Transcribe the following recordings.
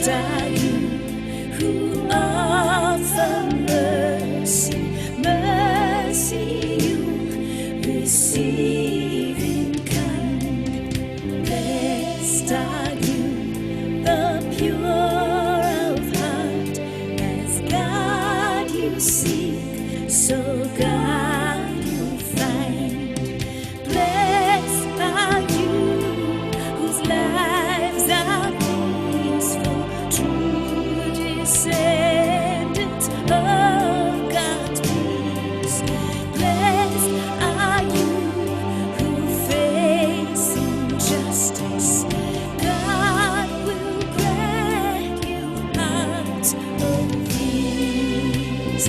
Blessed are you who offer mercy, mercy you receive in kind. Blessed are you, the pure of heart, as God you seek, so God you find. Blessed are you whose lives are peaceful, true descendants of God's peace. Blessed are you who face injustice. God will grant you hearts of peace.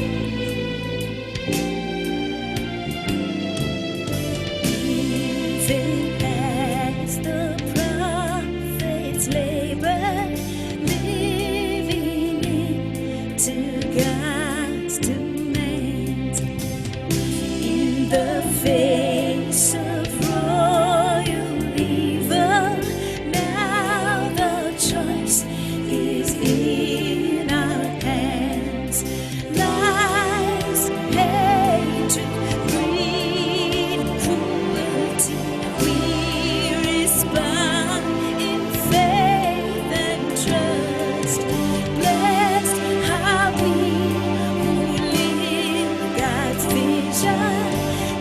Even as the prophets labor, living into God's demands, in the face of royal evil, now the choice is in our hands. Lies, hatred, greed, cruelty, we respond in faith and trust. Blessed are we who live God's vision.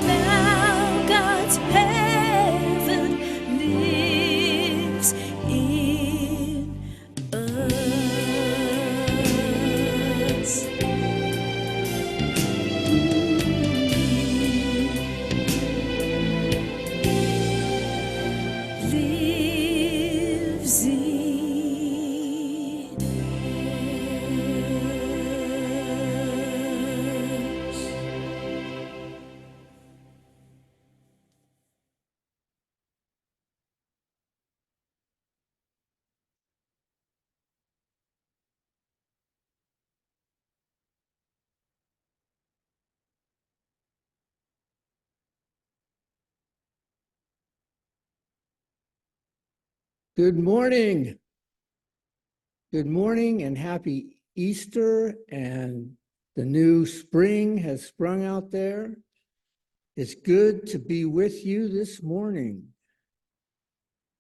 Now God's heaven lives in us. Lives in us. Good morning. Good morning and happy Easter, and the new spring has sprung out there. It's good to be with you this morning.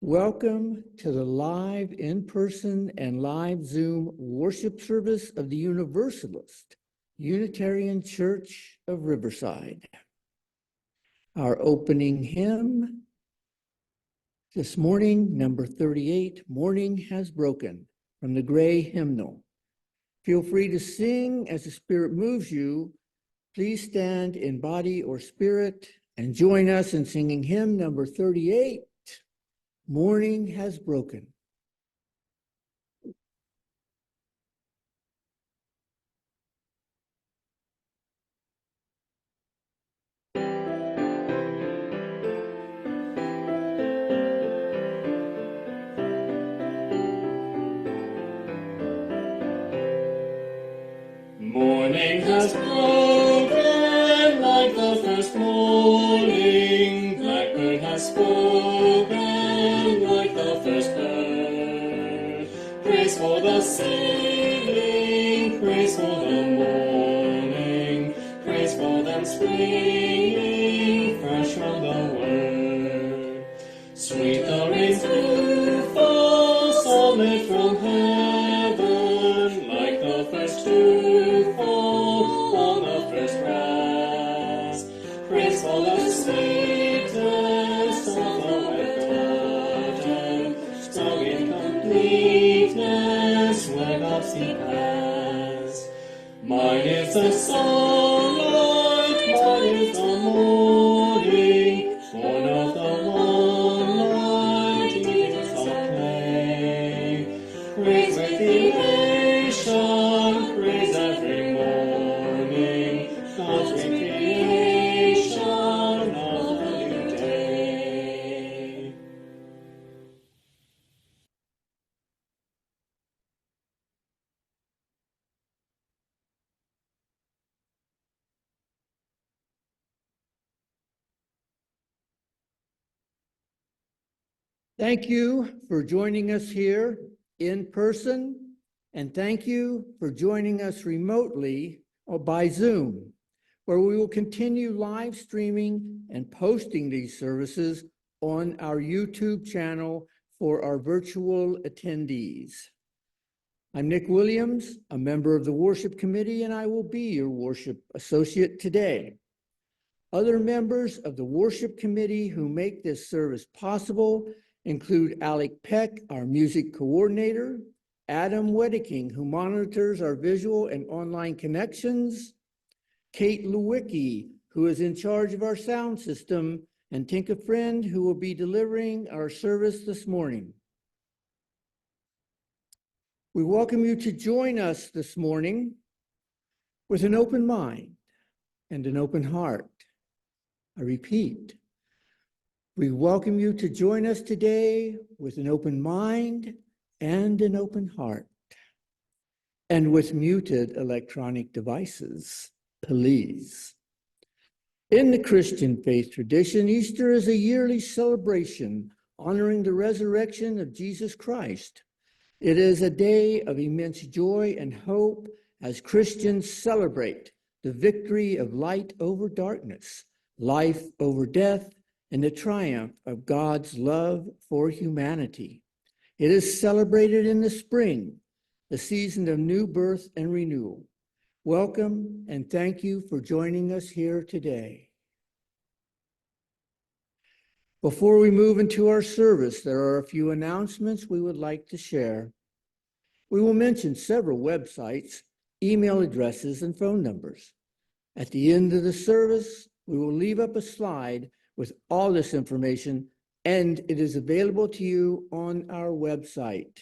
Welcome to the live in-person and live Zoom worship service of the Universalist Unitarian Church of Riverside. Our opening hymn this morning, number 38, Morning Has Broken, from the Gray Hymnal. Feel free to sing as the Spirit moves you. Please stand in body or spirit and join us in singing hymn number 38, Morning Has Broken. Morning has broken like the first morning. Blackbird has spoken like the first bird. Praise for the singing, praise for the morning, praise for them springing fresh from the word. Sweet the rain's dew fall, solid from heaven, like the first dew fall on the first grass. Praise for the sweetness of the wet garden, strong in completeness where God's seed has. Mine is the sunlight, mine is the morning, born of the one light, it is of clay. Praise with elation, praise every morning, God's recreation of the new day. Thank you for joining us here in person And thank you for joining us remotely or by Zoom, where we will continue live streaming and posting these services on our YouTube channel for our virtual attendees. I'm Nick Williams, a member of the Worship Committee, and I will be your worship associate today. Other members of the Worship Committee who make this service possible include Alec Peck, our music coordinator, Adam Wedeking, who monitors our visual and online connections, Kate Lewicki, who is in charge of our sound system, and Tinka Friend, who will be delivering our service this morning. We welcome you to join us this morning with an open mind and an open heart. I repeat, we welcome you to join us today with an open mind and an open heart, and with muted electronic devices, please. In the Christian faith tradition, Easter is a yearly celebration honoring the resurrection of Jesus Christ. It is a day of immense joy and hope as Christians celebrate the victory of light over darkness, life over death, and the triumph of God's love for humanity. It is celebrated in the spring, the season of new birth and renewal. Welcome and thank you for joining us here today. Before we move into our service, there are a few announcements we would like to share. We will mention several websites, email addresses, and phone numbers. At the end of the service, we will leave up a slide with all this information, and it is available to you on our website.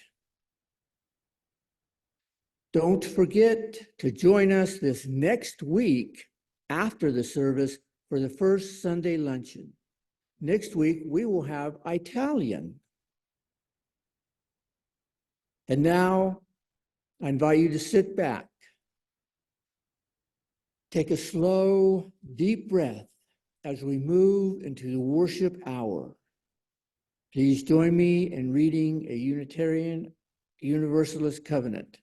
Don't forget to join us this next week after the service for the first Sunday luncheon. Next week, we will have Italian. And now, I invite you to sit back, take a slow, deep breath as we move into the worship hour. Please join me in reading a Unitarian Universalist covenant.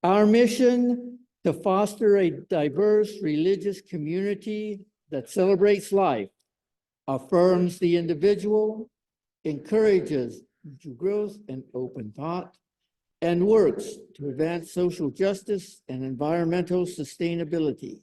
Our mission: to foster a diverse religious community that celebrates life, affirms the individual, encourages growth and open thought, and works to advance social justice and environmental sustainability.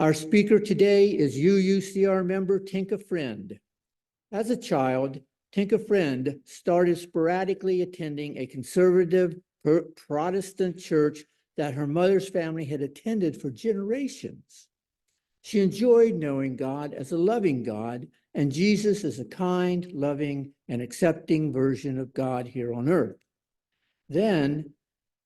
Our speaker today is UUCR member Tinka Friend. As a child, Tinka Friend started sporadically attending a conservative Protestant church that her mother's family had attended for generations. She enjoyed knowing God as a loving God and Jesus as a kind, loving, and accepting version of God here on earth. Then,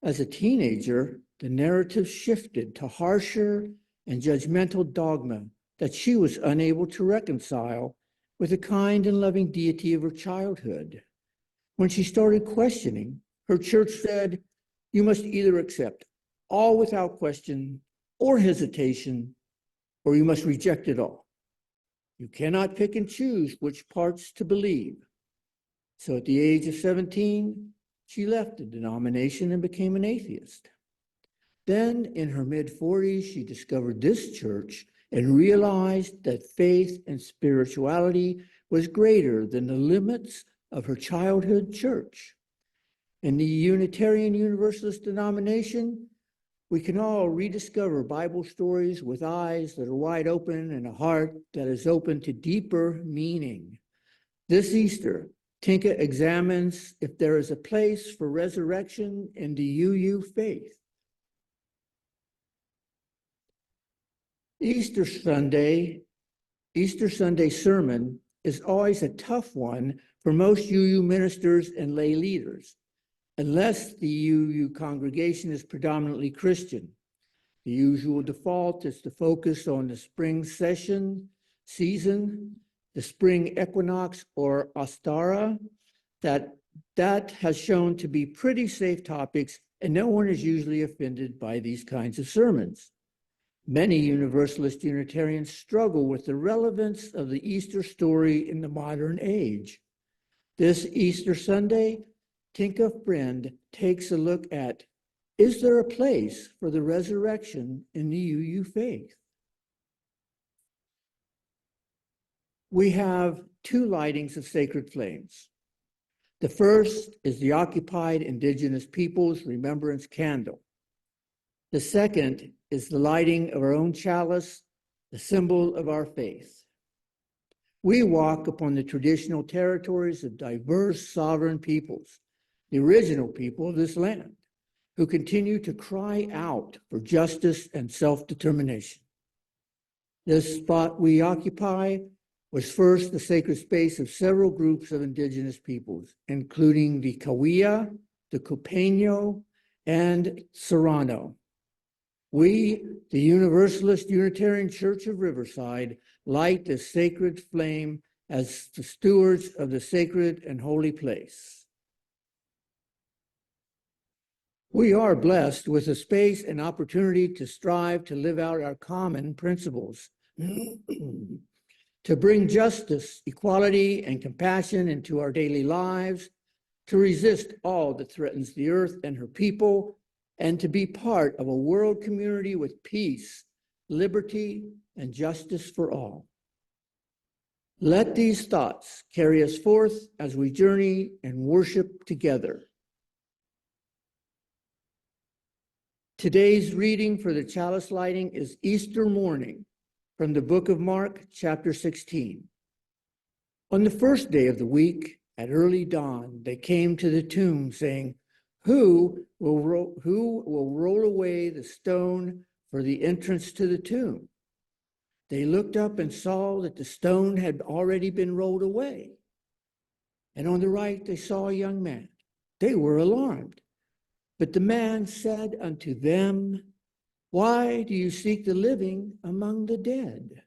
as a teenager, the narrative shifted to harsher and judgmental dogma that she was unable to reconcile with the kind and loving deity of her childhood. When she started questioning, her church said, "You must either accept all without question or hesitation, or you must reject it all. You cannot pick and choose which parts to believe." So at the age of 17, she left the denomination and became an atheist. Then in her mid-40s, she discovered this church and realized that faith and spirituality was greater than the limits of her childhood church. In the Unitarian Universalist denomination, we can all rediscover Bible stories with eyes that are wide open and a heart that is open to deeper meaning. This Easter, Tinka examines if there is a place for resurrection in the UU faith. Easter Sunday sermon is always a tough one for most UU ministers and lay leaders, unless the UU congregation is predominantly Christian. The usual default is to focus on the spring season, the Spring Equinox or Ostara, that that has shown to be pretty safe topics, and no one is usually offended by these kinds of sermons. Many Universalist Unitarians struggle with the relevance of the Easter story in the modern age. This Easter Sunday, Tinka Friend takes a look at, is there a place for the resurrection in the UU faith? We have two lightings of sacred flames. The first is the occupied Indigenous peoples remembrance candle. The second is the lighting of our own chalice, the symbol of our faith. We walk upon the traditional territories of diverse sovereign peoples, the original people of this land, who continue to cry out for justice and self-determination. This spot we occupy was first the sacred space of several groups of Indigenous peoples, including the Cahuilla, the Cupeño, and Serrano. We, the Universalist Unitarian Church of Riverside, light this sacred flame as the stewards of the sacred and holy place. We are blessed with a space and opportunity to strive to live out our common principles, to bring justice, equality, and compassion into our daily lives, to resist all that threatens the earth and her people, and to be part of a world community with peace, liberty, and justice for all. Let these thoughts carry us forth as we journey and worship together. Today's reading for the chalice lighting is Easter morning from the book of Mark, chapter 16. On the first day of the week, at early dawn, they came to the tomb, saying, Who will roll away the stone for the entrance to the tomb? They looked up and saw that the stone had already been rolled away. And on the right, they saw a young man. They were alarmed. But the man said unto them, Why do you seek the living among the dead?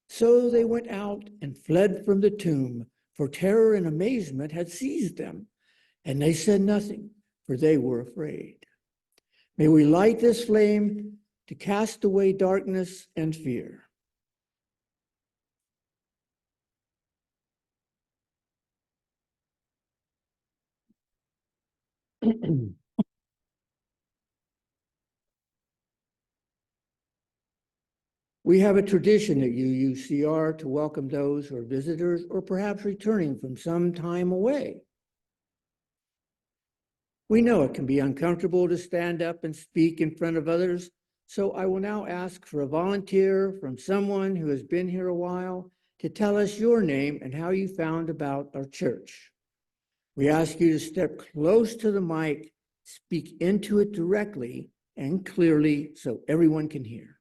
So they went out and fled from the tomb, for terror and amazement had seized them. And they said nothing, for they were afraid. May we light this flame to cast away darkness and fear. We have a tradition at UUCR to welcome those who are visitors or perhaps returning from some time away. We know it can be uncomfortable to stand up and speak in front of others, so I will now ask for a volunteer from someone who has been here a while to tell us your name and how you found about our church. We ask you to step close to the mic, speak into it directly and clearly so everyone can hear.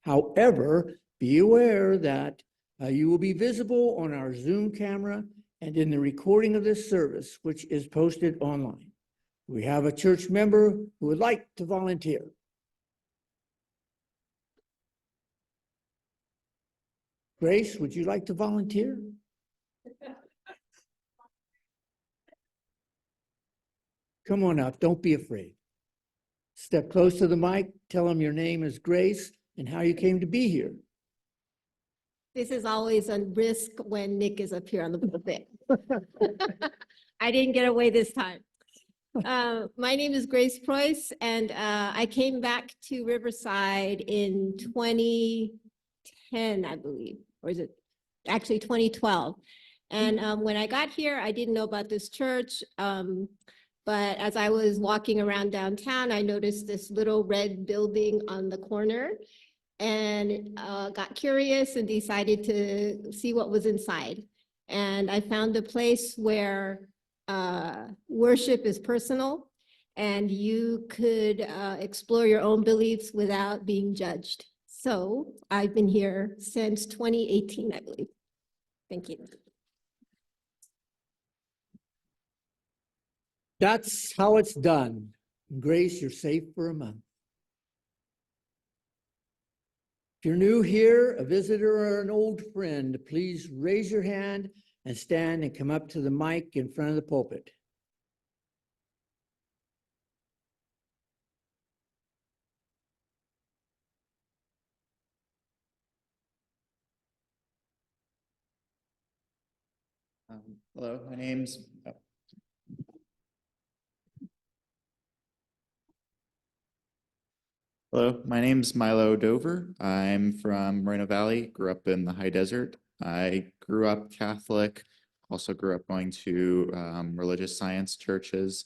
However, be aware that you will be visible on our Zoom camera and in the recording of this service, which is posted online. We have a church member who would like to volunteer. Grace, would you like to volunteer? Come on up, don't be afraid. Step close to the mic, tell them your name is Grace and how you came to be here. This is always a risk when Nick is up here on the pulpit. I didn't get away this time. My name is Grace Preuss, and I came back to Riverside in 2010, I believe, or is it actually 2012? And when I got here, I didn't know about this church, but as I was walking around downtown, I noticed this little red building on the corner and got curious and decided to see what was inside. And I found a place where worship is personal and you could explore your own beliefs without being judged. So I've been here since 2018, I believe. Thank you. That's how it's done. Grace, you're safe for a month. If you're new here, a visitor or an old friend, please raise your hand and stand and come up to the mic in front of the pulpit. Hello, my name's Milo Dover. I'm from Moreno Valley, grew up in the high desert. I grew up Catholic, also grew up going to religious science churches.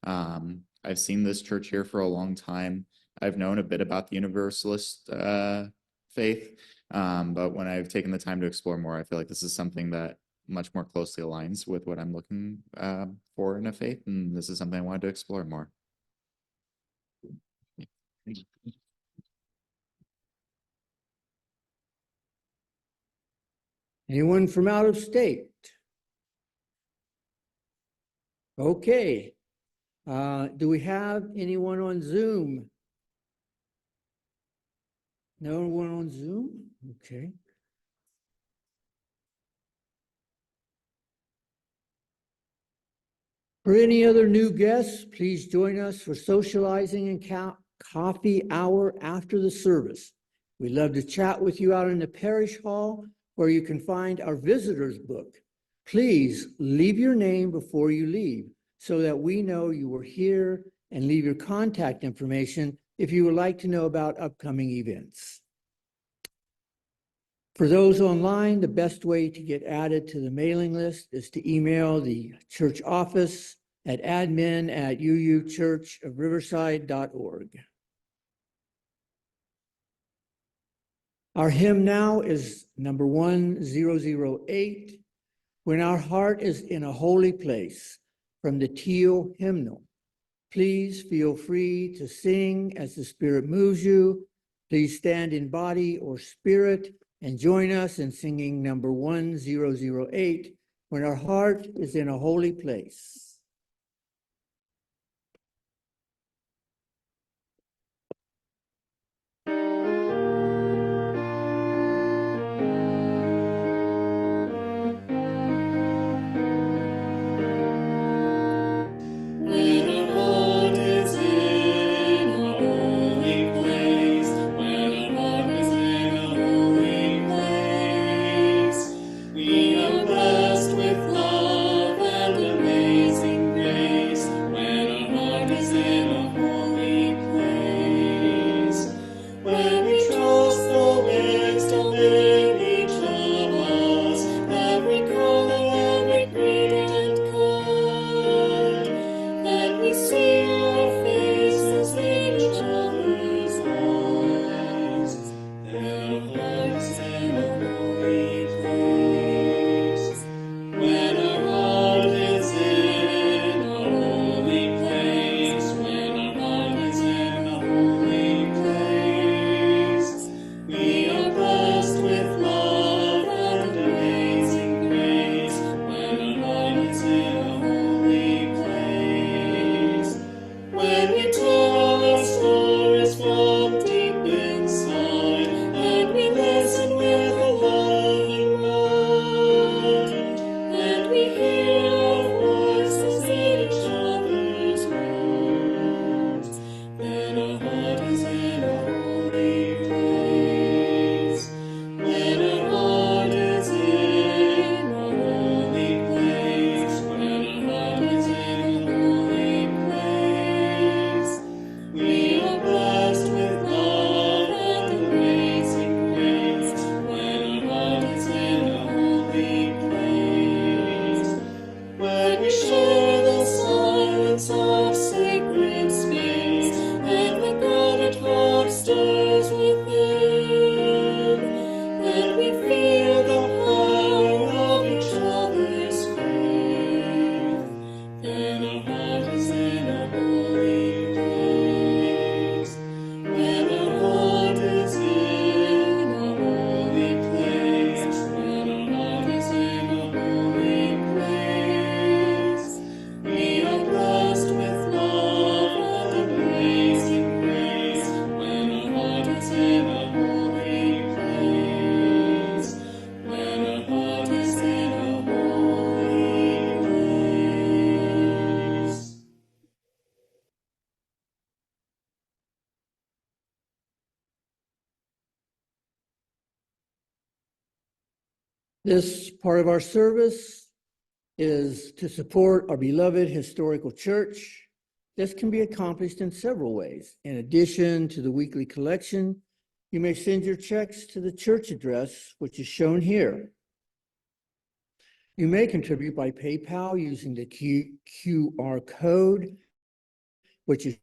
I've seen this church here for a long time. I've known a bit about the Universalist faith, but when I've taken the time to explore more, I feel like this is something that much more closely aligns with what I'm looking for in a faith, and this is something I wanted to explore more. Anyone from out of state? Okay. Do we have anyone on Zoom? No one on Zoom? Okay. For any other new guests, please join us for socializing and coffee hour after the service. We'd love to chat with you out in the parish hall where you can find our visitors book. Please leave your name before you leave so that we know you were here, and leave your contact information if you would like to know about upcoming events. For those online, the best way to get added to the mailing list is to email the church office at admin@uuchurchofriverside.org. Our hymn now is number 1008, When Our Heart is in a Holy Place, from the Teal hymnal. Please feel free to sing as the Spirit moves you. Please stand in body or spirit and join us in singing number 1008, When Our Heart is in a Holy Place. When our heart is in a holy place, when our heart is in a holy place, we are blessed with love and amazing This part of our service is to support our beloved historical church. This can be accomplished in several ways. In addition to the weekly collection, you may send your checks to the church address, which is shown here. You may contribute by PayPal using the QR code, which is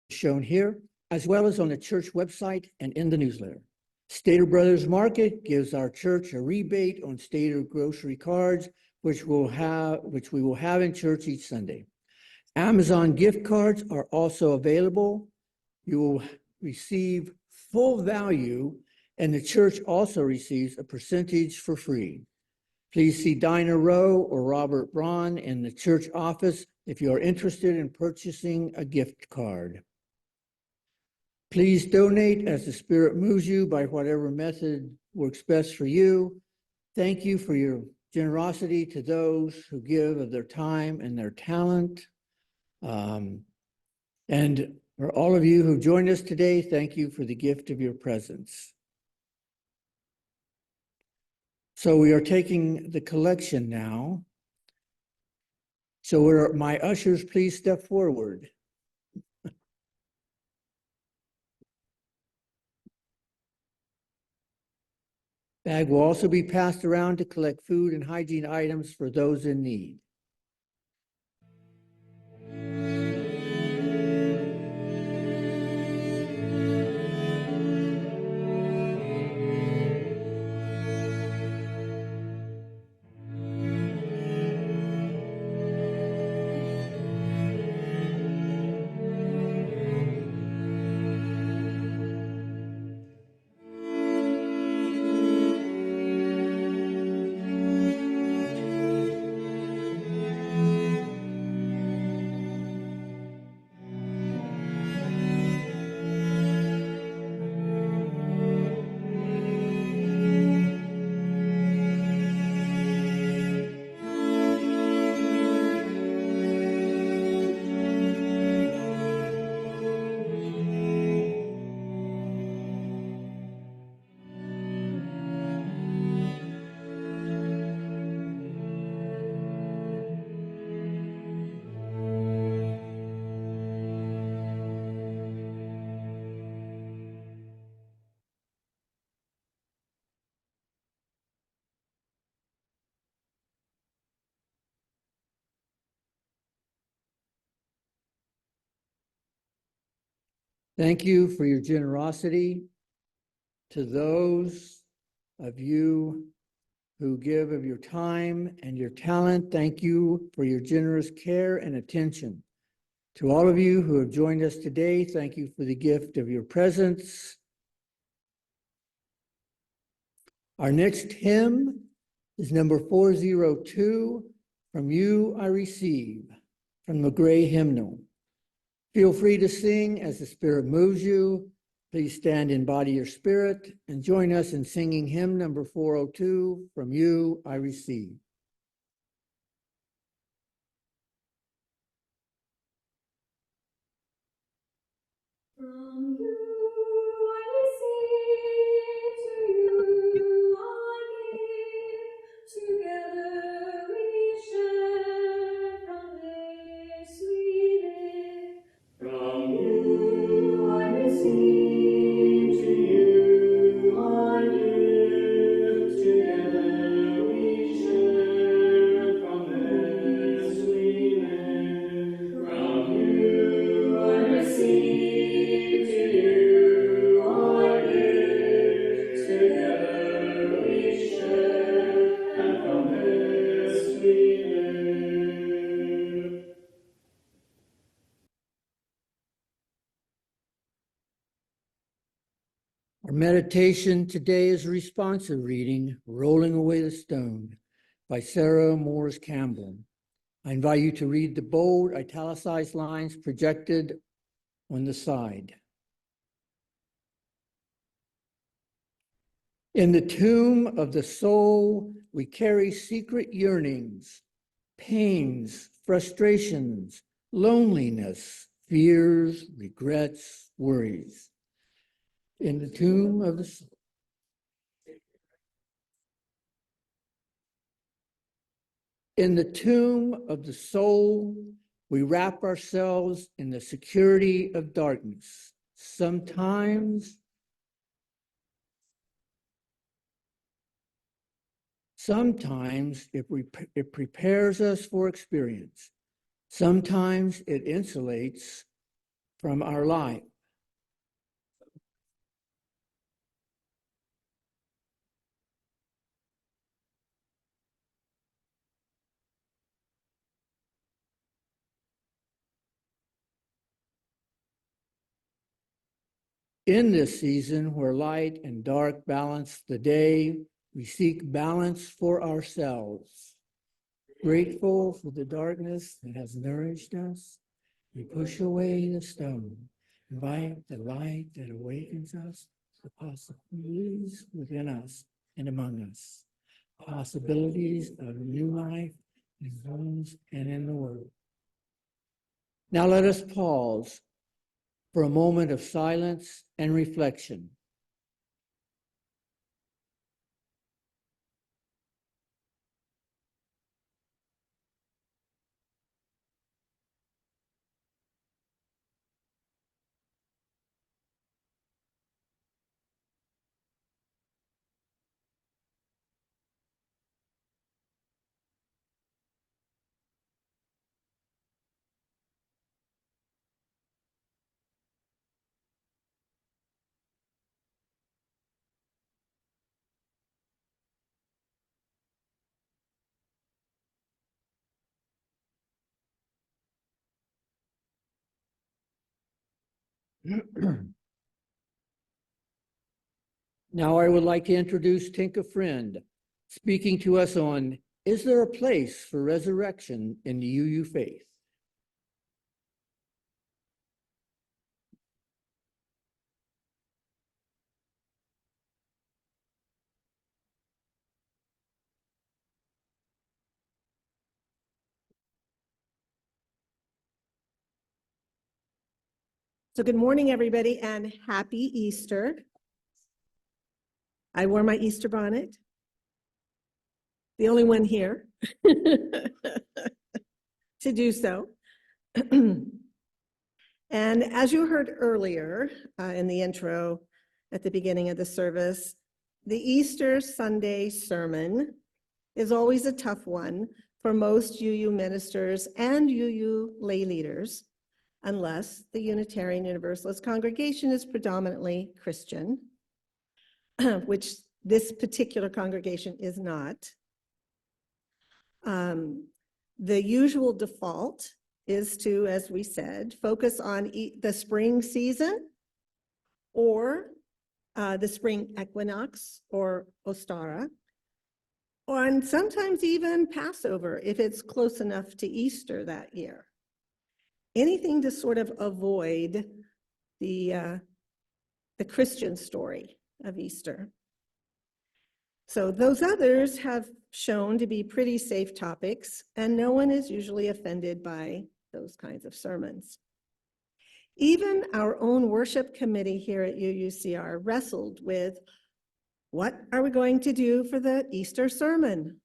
shown here, as well as on the church website and in the newsletter. Stater Brothers Market gives our church a rebate on Stater grocery cards, which we will have in church each Sunday. Amazon gift cards are also available. You will receive full value, and the church also receives a percentage for free. Please see Dinah Rowe or Robert Braun in the church office if you are interested in purchasing a gift card. Please donate as the Spirit moves you by whatever method works best for you. Thank you for your generosity to those who give of their time and their talent. And for all of you who joined us today, thank you for the gift of your presence. So we are taking the collection now. So my ushers, please step forward. Bag will also be passed around to collect food and hygiene items for those in need. Thank you for your generosity. To those of you who give of your time and your talent, thank you for your generous care and attention. To all of you who have joined us today, thank you for the gift of your presence. Our next hymn is number 402, From You I Receive, from the Gray Hymnal. Feel free to sing as the Spirit moves you. Please stand in body or spirit and join us in singing hymn number 402, From You I Receive. From you I receive, to you I give. Together we share from this we live. From you I receive, to you I give. Together we share from this we live. From you I receive. Our meditation today is a responsive reading, Rolling Away the Stone, by Sarah Moores Campbell. I invite you to read the bold, italicized lines projected on the side. In the tomb of the soul, we carry secret yearnings, pains, frustrations, loneliness, fears, regrets, worries. In the tomb of the soul. In the tomb of the soul, we wrap ourselves in the security of darkness. Sometimes it prepares us for experience. Sometimes it insulates from our life. In this season where light and dark balance the day, we seek balance for ourselves. Grateful for the darkness that has nourished us, we push away the stone, invite the light that awakens us, the possibilities within us and among us, possibilities of new life in homes and in the world. Now let us pause for a moment of silence and reflection. Now I would like to introduce Tinka Friend, speaking to us on, is there a place for resurrection in the UU faith? So good morning, everybody, and happy Easter. I wore my Easter bonnet, the only one here to do so. And as you heard earlier in the intro at the beginning of the service, the Easter Sunday sermon is always a tough one for most UU ministers and UU lay leaders, unless the Unitarian Universalist congregation is predominantly Christian, which this particular congregation is not. The usual default is to, as we said, focus on the spring season or the spring equinox or Ostara, and sometimes even Passover if it's close enough to Easter that year. Anything to sort of avoid the Christian story of Easter. So those others have shown to be pretty safe topics, and no one is usually offended by those kinds of sermons. Even our own worship committee here at UUCR wrestled with, what are we going to do for the Easter sermon?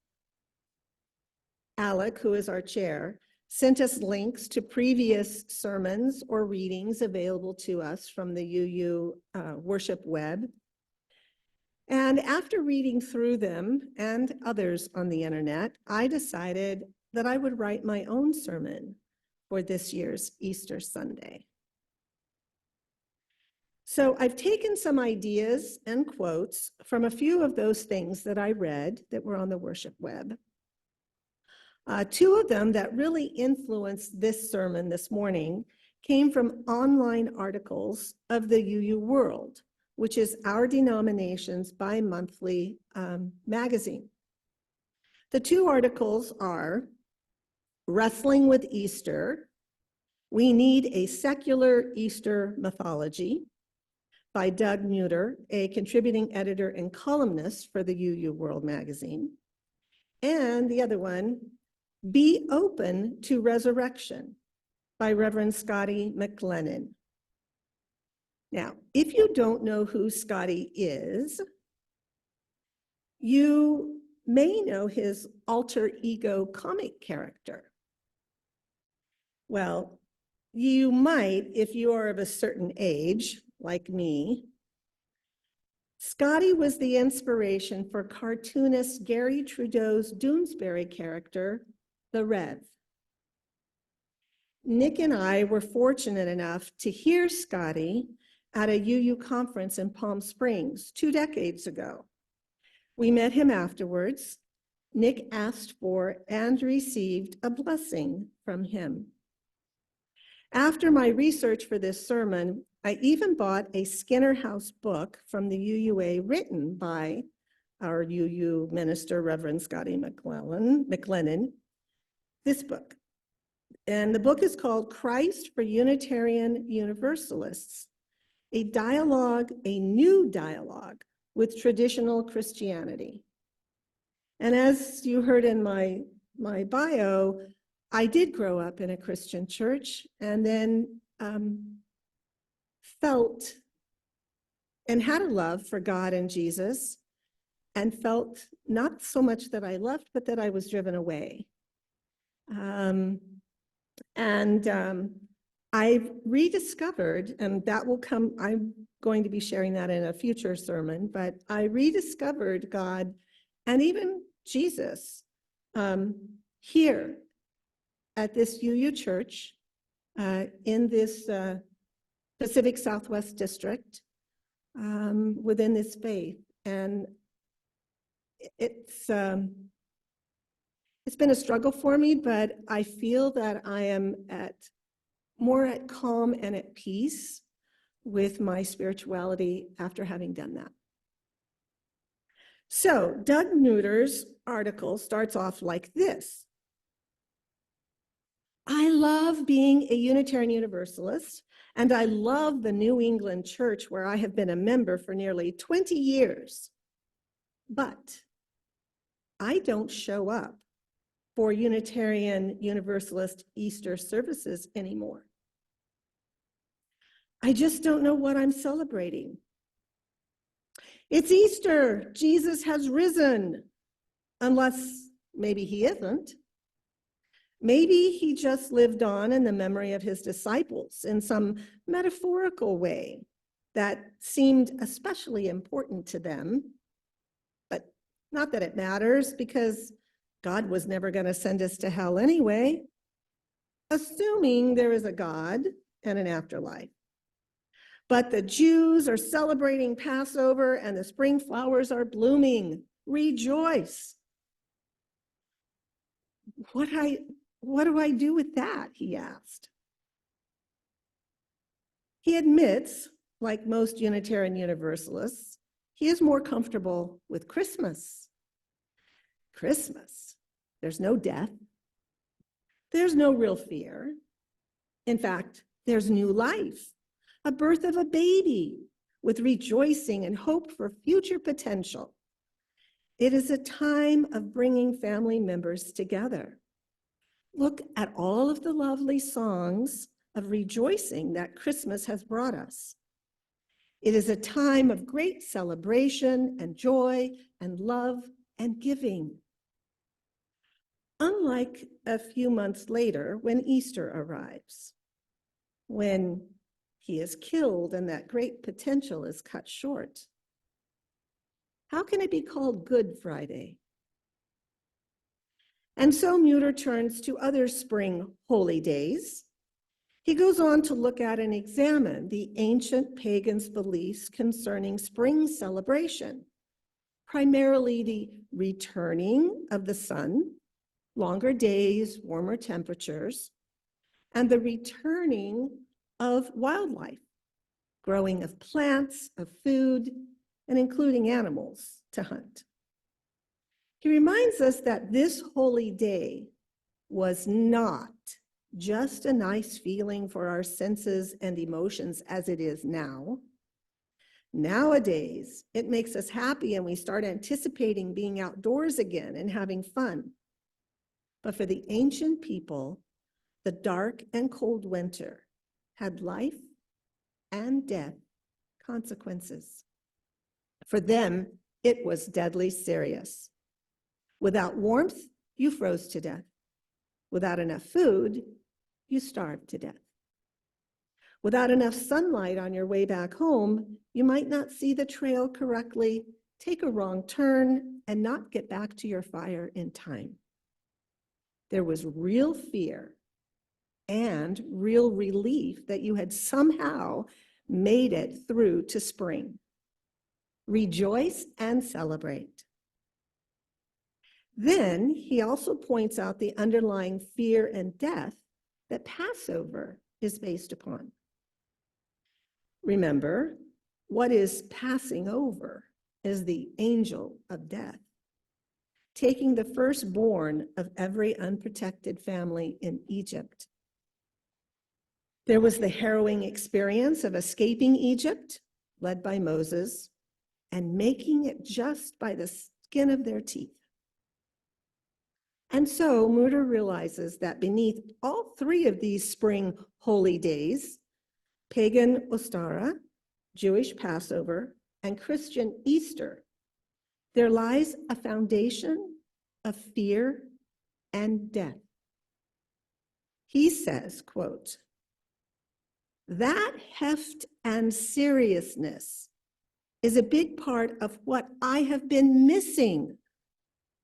Alec, who is our chair, sent us links to previous sermons or readings available to us from the UU worship web. And after reading through them and others on the internet, I decided that I would write my own sermon for this year's Easter Sunday. So I've taken some ideas and quotes from a few of those things that I read that were on the worship web. Two of them that really influenced this sermon this morning came from online articles of the UU World, which is our denomination's bi-monthly magazine. The two articles are Wrestling with Easter, We Need a Secular Easter Mythology by Doug Muter, a contributing editor and columnist for the UU World magazine. And the other one, Be Open to Resurrection by Reverend Scotty McLennan. Now, if you don't know who Scotty is, you may know his alter ego comic character. Well, you might if you are of a certain age, like me. Scotty was the inspiration for cartoonist Gary Trudeau's Doonesbury character, the Rev. Nick and I were fortunate enough to hear Scotty at a UU conference in Palm Springs 2 decades ago. We met him afterwards. Nick asked for and received a blessing from him. After my research for this sermon, I even bought a Skinner House book from the UUA written by our UU minister, Reverend Scotty McLennan, this book. And the book is called Christ for Unitarian Universalists, a new dialogue with traditional Christianity. And as you heard in my bio, I did grow up in a Christian church and then felt and had a love for God and Jesus, and felt not so much that I left, but that I was driven away. I've rediscovered, and that will come, I'm going to be sharing that in a future sermon, but I rediscovered God and even Jesus here at this UU church in this Pacific Southwest district within this faith. And it's been a struggle for me, but I feel that I am more at calm and at peace with my spirituality after having done that. So Doug Neuter's article starts off like this. I love being a Unitarian Universalist, and I love the New England Church where I have been a member for nearly 20 years. But I don't show up for Unitarian Universalist Easter services anymore. I just don't know what I'm celebrating. It's Easter. Jesus has risen, unless maybe he isn't. Maybe he just lived on in the memory of his disciples in some metaphorical way that seemed especially important to them. But not that it matters, because God was never going to send us to hell anyway, assuming there is a God and an afterlife. But the Jews are celebrating Passover and the spring flowers are blooming. Rejoice. What do I do with that? He asked. He admits, like most Unitarian Universalists, he is more comfortable with Christmas. Christmas. There's no death. There's no real fear. In fact, there's new life, a birth of a baby with rejoicing and hope for future potential. It is a time of bringing family members together. Look at all of the lovely songs of rejoicing that Christmas has brought us. It is a time of great celebration and joy and love and giving. Unlike a few months later when Easter arrives, when he is killed and that great potential is cut short. How can it be called Good Friday? And so Neuter turns to other spring holy days. He goes on to look at and examine the ancient pagans' beliefs concerning spring celebration, primarily the returning of the sun, longer days, warmer temperatures, and the returning of wildlife, growing of plants, of food, and including animals to hunt. He reminds us that this holy day was not just a nice feeling for our senses and emotions as it is now. Nowadays, it makes us happy and we start anticipating being outdoors again and having fun. But for the ancient people, the dark and cold winter had life and death consequences. For them, it was deadly serious. Without warmth, you froze to death. Without enough food, you starved to death. Without enough sunlight on your way back home, you might not see the trail correctly, take a wrong turn, and not get back to your fire in time. There was real fear and real relief that you had somehow made it through to spring. Rejoice and celebrate. Then he also points out the underlying fear and death that Passover is based upon. Remember, what is passing over is the angel of death, taking the firstborn of every unprotected family in Egypt. There was the harrowing experience of escaping Egypt, led by Moses, and making it just by the skin of their teeth. And so Mutter realizes that beneath all three of these spring holy days, pagan Ostara, Jewish Passover, and Christian Easter, there lies a foundation of fear and death. He says, quote, "That heft and seriousness is a big part of what I have been missing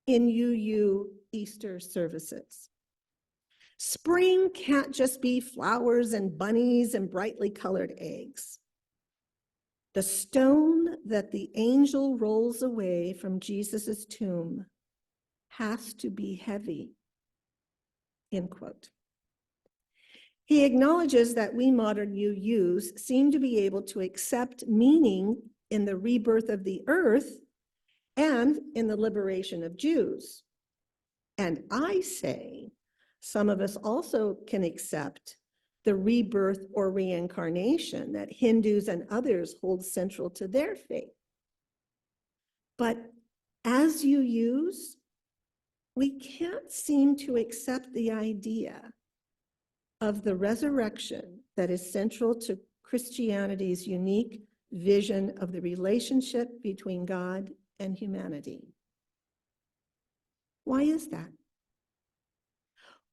in UU Easter services. Spring can't just be flowers and bunnies and brightly colored eggs. The stone that the angel rolls away from Jesus's tomb has to be heavy," end quote. He acknowledges that we modern UUs seem to be able to accept meaning in the rebirth of the earth and in the liberation of Jews. And I say, some of us also can accept the rebirth or reincarnation that Hindus and others hold central to their faith. But as UUs, we can't seem to accept the idea of the resurrection that is central to Christianity's unique vision of the relationship between God and humanity. Why is that?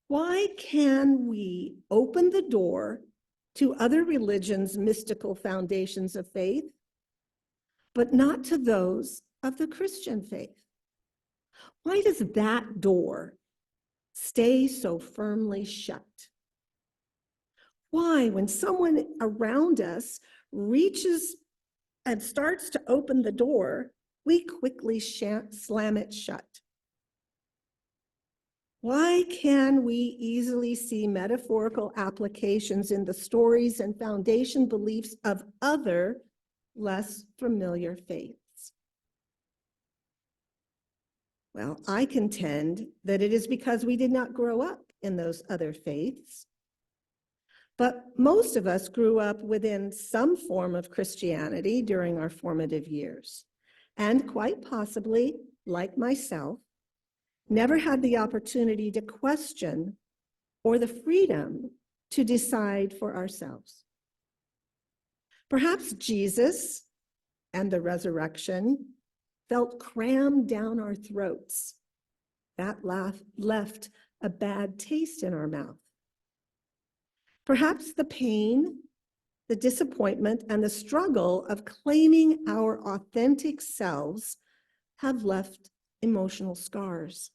Why can we open the door to other religions' mystical foundations of faith, but not to those of the Christian faith? Why does that door stay so firmly shut? Why, when someone around us reaches and starts to open the door, we quickly slam it shut? Why can we easily see metaphorical applications in the stories and foundation beliefs of other, less familiar faiths? Well, I contend that it is because we did not grow up in those other faiths. But most of us grew up within some form of Christianity during our formative years, and quite possibly, like myself, never had the opportunity to question or the freedom to decide for ourselves. Perhaps Jesus and the resurrection felt crammed down our throats. That left a bad taste in our mouth. Perhaps the pain, the disappointment, and the struggle of claiming our authentic selves have left emotional scars.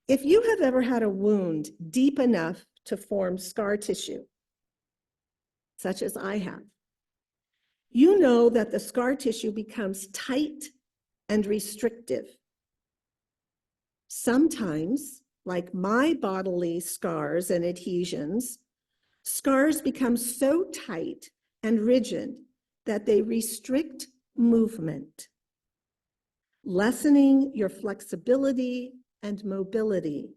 If you have ever had a wound deep enough to form scar tissue, such as I have, you know that the scar tissue becomes tight and restrictive. Sometimes, like my bodily scars and adhesions, scars become so tight and rigid that they restrict movement, lessening your flexibility and mobility.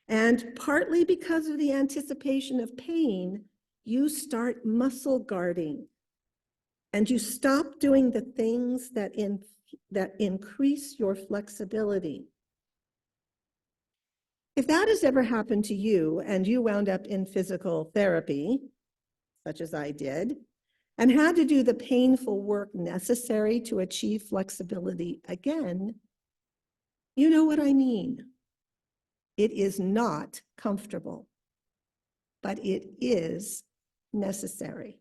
And partly because of the anticipation of pain, you start muscle guarding, and you stop doing the things that increase your flexibility. If that has ever happened to you and you wound up in physical therapy, such as I did, and had to do the painful work necessary to achieve flexibility again, You know what I mean. It is not comfortable, but it is necessary.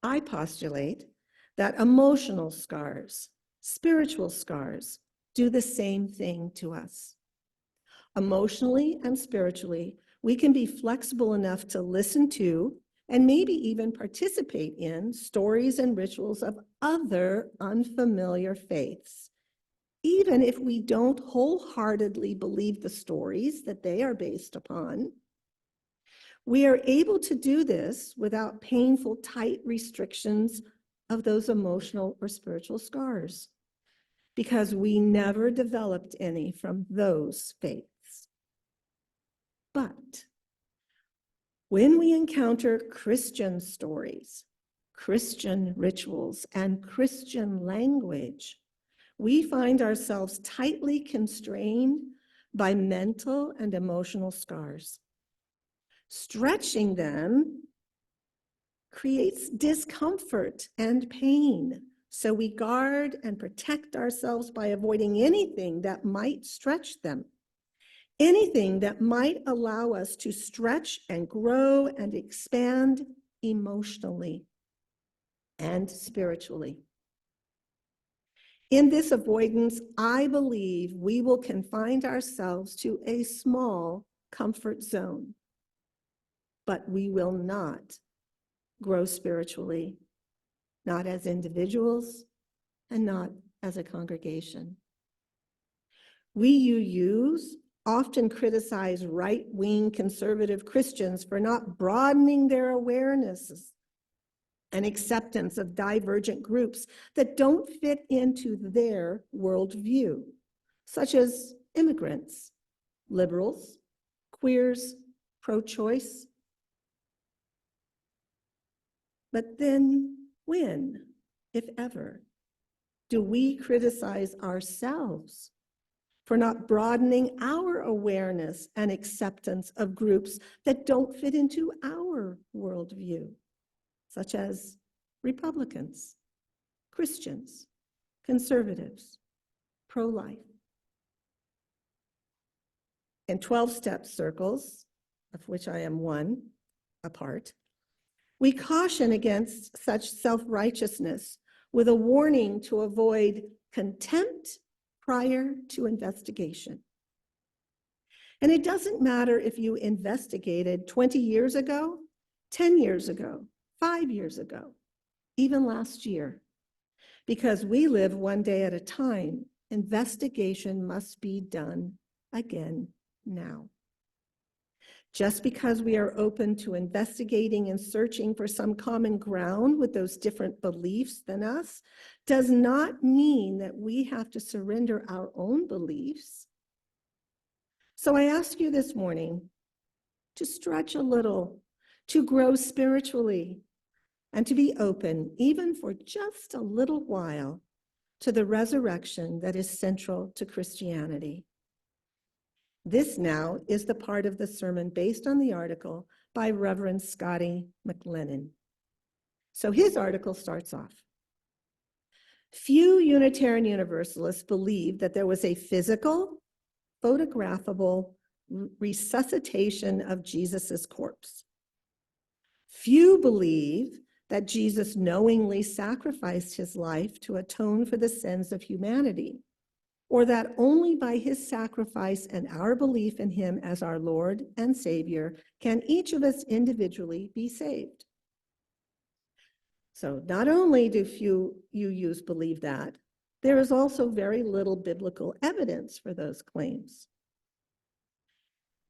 I postulate that emotional scars, spiritual scars, do the same thing to us. Emotionally and spiritually, we can be flexible enough to listen to and maybe even participate in stories and rituals of other unfamiliar faiths, even if we don't wholeheartedly believe the stories that they are based upon. We are able to do this without painful, tight restrictions of those emotional or spiritual scars, because we never developed any from those faiths. But when we encounter Christian stories, Christian rituals, and Christian language, we find ourselves tightly constrained by mental and emotional scars. Stretching them creates discomfort and pain, so we guard and protect ourselves by avoiding anything that might stretch them, anything that might allow us to stretch and grow and expand emotionally and spiritually. In this avoidance, I believe we will confine ourselves to a small comfort zone, but we will not grow spiritually, not as individuals and not as a congregation. We UUs often criticize right-wing conservative Christians for not broadening their awarenesses and acceptance of divergent groups that don't fit into their worldview, such as immigrants, liberals, queers, pro-choice. But then when, if ever, do we criticize ourselves for not broadening our awareness and acceptance of groups that don't fit into our worldview, such as Republicans, Christians, conservatives, pro-life? In 12-step circles, of which I am one, a part, we caution against such self-righteousness with a warning to avoid contempt prior to investigation. And it doesn't matter if you investigated 20 years ago, 10 years ago, 5 years ago, even last year. Because we live one day at a time, investigation must be done again now. Just because we are open to investigating and searching for some common ground with those different beliefs than us does not mean that we have to surrender our own beliefs. So I ask you this morning to stretch a little, to grow spiritually, and to be open, even for just a little while, to the resurrection that is central to Christianity. This now is the part of the sermon based on the article by Reverend Scotty McLennan. So his article starts off. Few Unitarian Universalists believe that there was a physical, photographable resuscitation of Jesus's corpse. Few believe that Jesus knowingly sacrificed his life to atone for the sins of humanity, or that only by his sacrifice and our belief in him as our Lord and Savior can each of us individually be saved. So not only do few UUs believe that, there is also very little biblical evidence for those claims.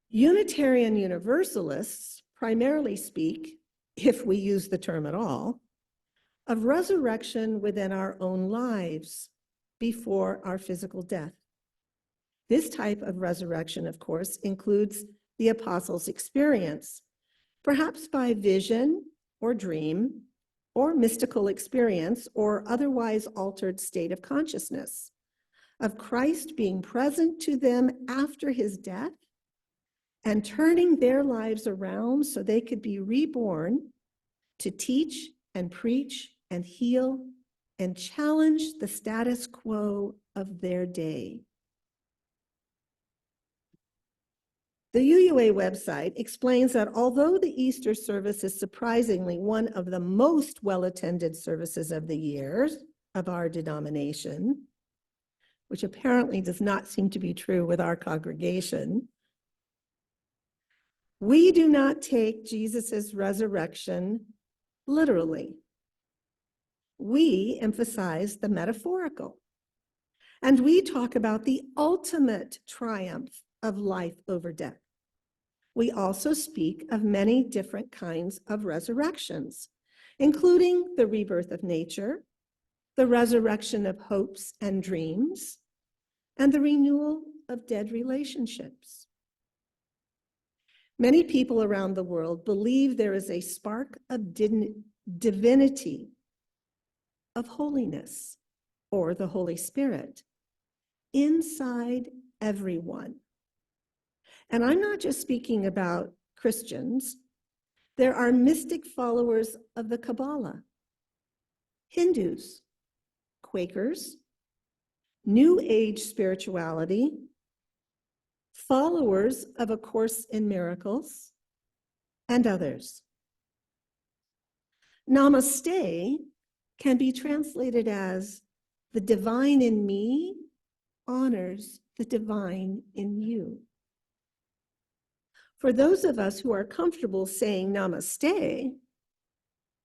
Unitarian Universalists primarily speak, if we use the term at all, of resurrection within our own lives before our physical death. This type of resurrection, of course, includes the apostles' experience, perhaps by vision or dream or mystical experience or otherwise altered state of consciousness, of Christ being present to them after his death and turning their lives around so they could be reborn to teach and preach and heal and challenge the status quo of their day. The UUA website explains that although the Easter service is surprisingly one of the most well-attended services of the year of our denomination, which apparently does not seem to be true with our congregation, we do not take Jesus's resurrection literally. We emphasize the metaphorical, and we talk about the ultimate triumph of life over death. We also speak of many different kinds of resurrections, including the rebirth of nature, the resurrection of hopes and dreams, and the renewal of dead relationships. Many people around the world believe there is a spark of divinity, of holiness, or the Holy Spirit inside everyone. And I'm not just speaking about Christians. There are mystic followers of the Kabbalah, Hindus, Quakers, New Age spirituality, followers of A Course in Miracles, and others. Namaste can be translated as the divine in me honors the divine in you. For those of us who are comfortable saying namaste,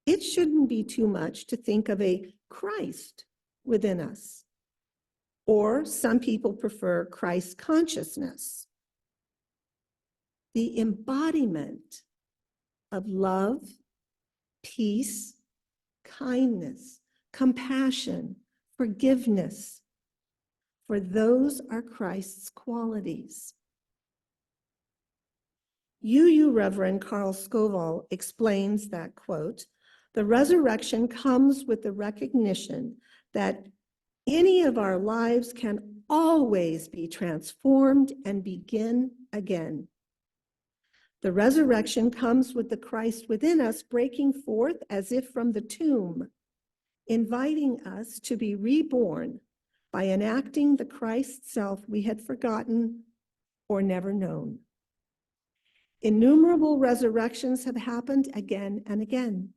it shouldn't be too much to think of a Christ within us. Or some people prefer Christ consciousness, the embodiment of love, peace, kindness, compassion, forgiveness. For those are Christ's qualities. UU Reverend Carl Scoville explains that, quote, the resurrection comes with the recognition that any of our lives can always be transformed and begin again. The resurrection comes with the Christ within us breaking forth as if from the tomb, inviting us to be reborn by enacting the Christ self we had forgotten or never known. Innumerable resurrections have happened again and again.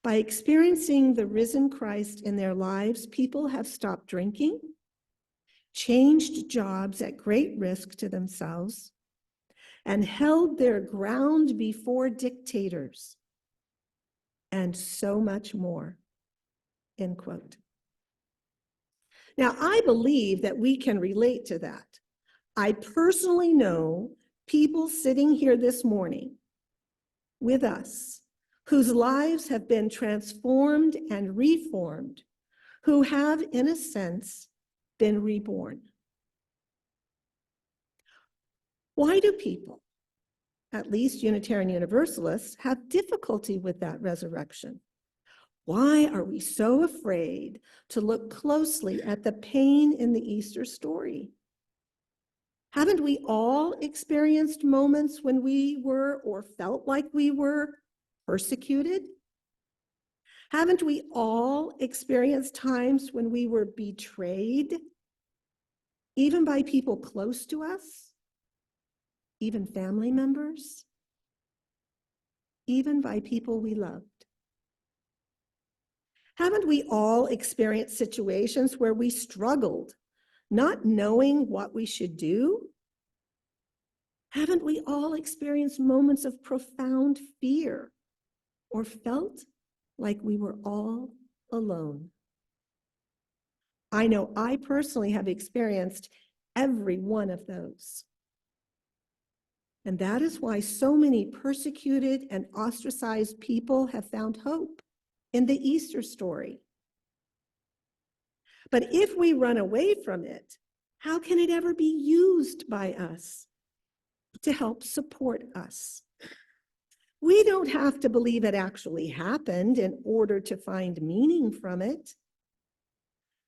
By experiencing the risen Christ in their lives, people have stopped drinking, changed jobs at great risk to themselves, and held their ground before dictators, and so much more, end quote. Now, I believe that we can relate to that. I personally know people sitting here this morning with us whose lives have been transformed and reformed, who have, in a sense, been reborn. Why do people, at least Unitarian Universalists, have difficulty with that resurrection? Why are we so afraid to look closely at the pain in the Easter story? Haven't we all experienced moments when we were or felt like we were persecuted? Haven't we all experienced times when we were betrayed, even by people close to us, even family members, even by people we loved? Haven't we all experienced situations where we struggled, not knowing what we should do? Haven't we all experienced moments of profound fear or felt like we were all alone? I know I personally have experienced every one of those. And that is why so many persecuted and ostracized people have found hope in the Easter story. But if we run away from it, how can it ever be used by us to help support us? We don't have to believe it actually happened in order to find meaning from it.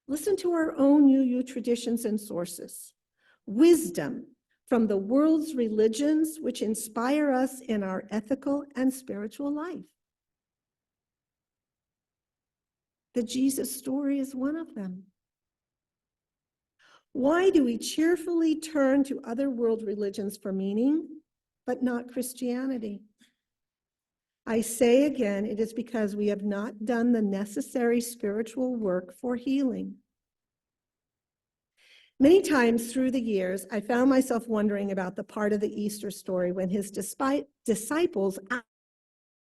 Listen to our own UU traditions and sources. Wisdom from the world's religions which inspire us in our ethical and spiritual life. The Jesus story is one of them. Why do we cheerfully turn to other world religions for meaning, but not Christianity? I say again, it is because we have not done the necessary spiritual work for healing. Many times through the years, I found myself wondering about the part of the Easter story when his disciples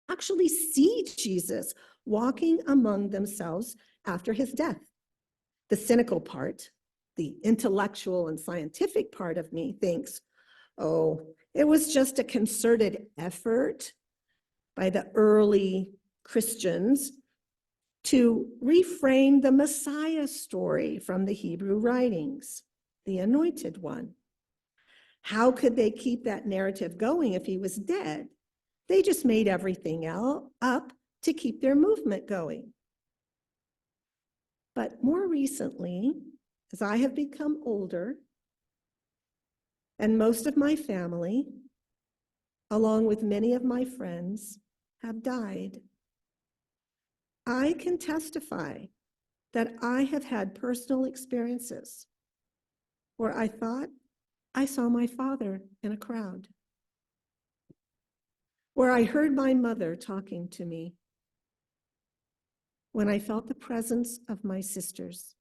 actually see Jesus walking among themselves after his death. The cynical part, the intellectual and scientific part of me thinks, oh, it was just a concerted effort by the early Christians to reframe the Messiah story from the Hebrew writings, the anointed one. How could they keep that narrative going if he was dead? They just made everything up to keep their movement going. But more recently, as I have become older, and most of my family, along with many of my friends, have died, I can testify that I have had personal experiences where I thought I saw my father in a crowd, where I heard my mother talking to me, when I felt the presence of my sisters.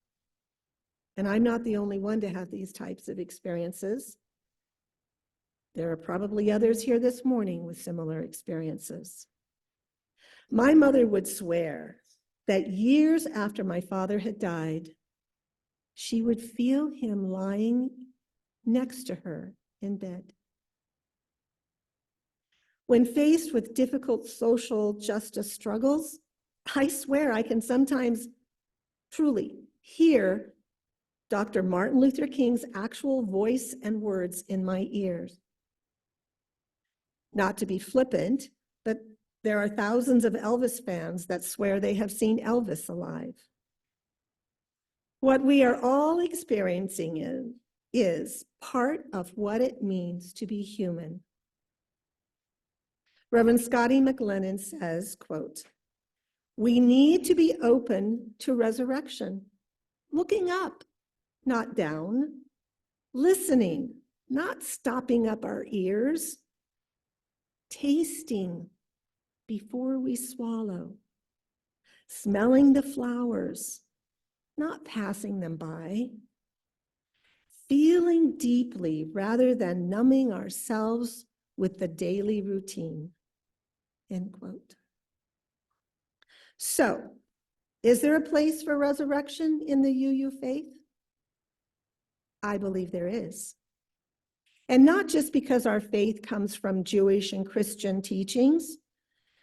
And I'm not the only one to have these types of experiences. There are probably others here this morning with similar experiences. My mother would swear that years after my father had died, she would feel him lying next to her in bed. When faced with difficult social justice struggles, I swear I can sometimes truly hear Dr. Martin Luther King's actual voice and words in my ears. Not to be flippant, but there are thousands of Elvis fans that swear they have seen Elvis alive. What we are all experiencing is part of what it means to be human. Reverend Scotty McLennan says, quote, "We need to be open to resurrection, looking up, not down, listening, not stopping up our ears, tasting before we swallow, smelling the flowers, not passing them by, feeling deeply rather than numbing ourselves with the daily routine." End quote. So, is there a place for resurrection in the UU faith? I believe there is. And not just because our faith comes from Jewish and Christian teachings,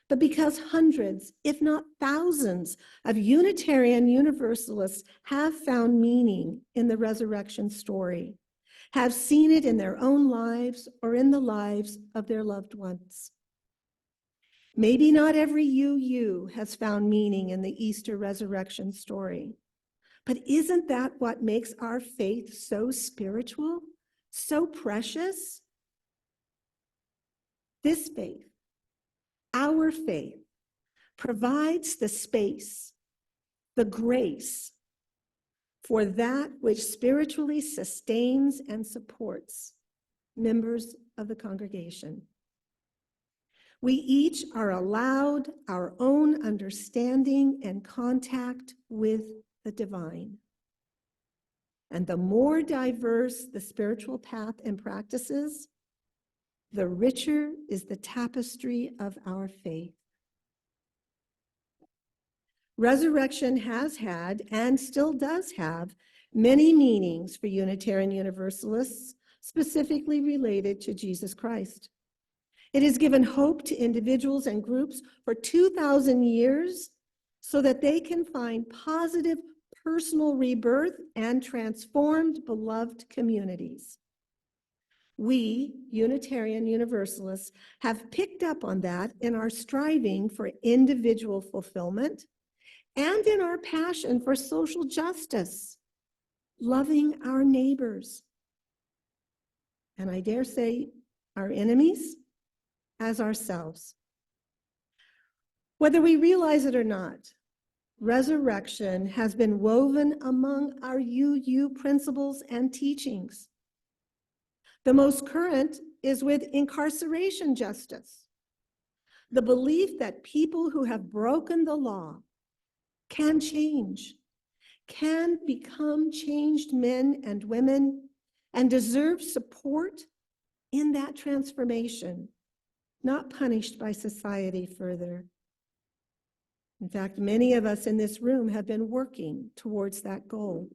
but because hundreds, if not thousands, of Unitarian Universalists have found meaning in the resurrection story, have seen it in their own lives or in the lives of their loved ones. Maybe not every UU has found meaning in the Easter resurrection story, but isn't that what makes our faith so spiritual, so precious? This faith, our faith, provides the space, the grace for that which spiritually sustains and supports members of the congregation. We each are allowed our own understanding and contact with the divine. And the more diverse the spiritual path and practices, the richer is the tapestry of our faith. Resurrection has had and still does have many meanings for Unitarian Universalists, specifically related to Jesus Christ. It has given hope to individuals and groups for 2,000 years so that they can find positive personal rebirth and transformed beloved communities. We, Unitarian Universalists, have picked up on that in our striving for individual fulfillment and in our passion for social justice, loving our neighbors, and I dare say our enemies, as ourselves. Whether we realize it or not, resurrection has been woven among our UU principles and teachings. The most current is with incarceration justice. The belief that people who have broken the law can change, can become changed men and women, and deserve support in that transformation, not punished by society further. In fact, many of us in this room have been working towards that goal.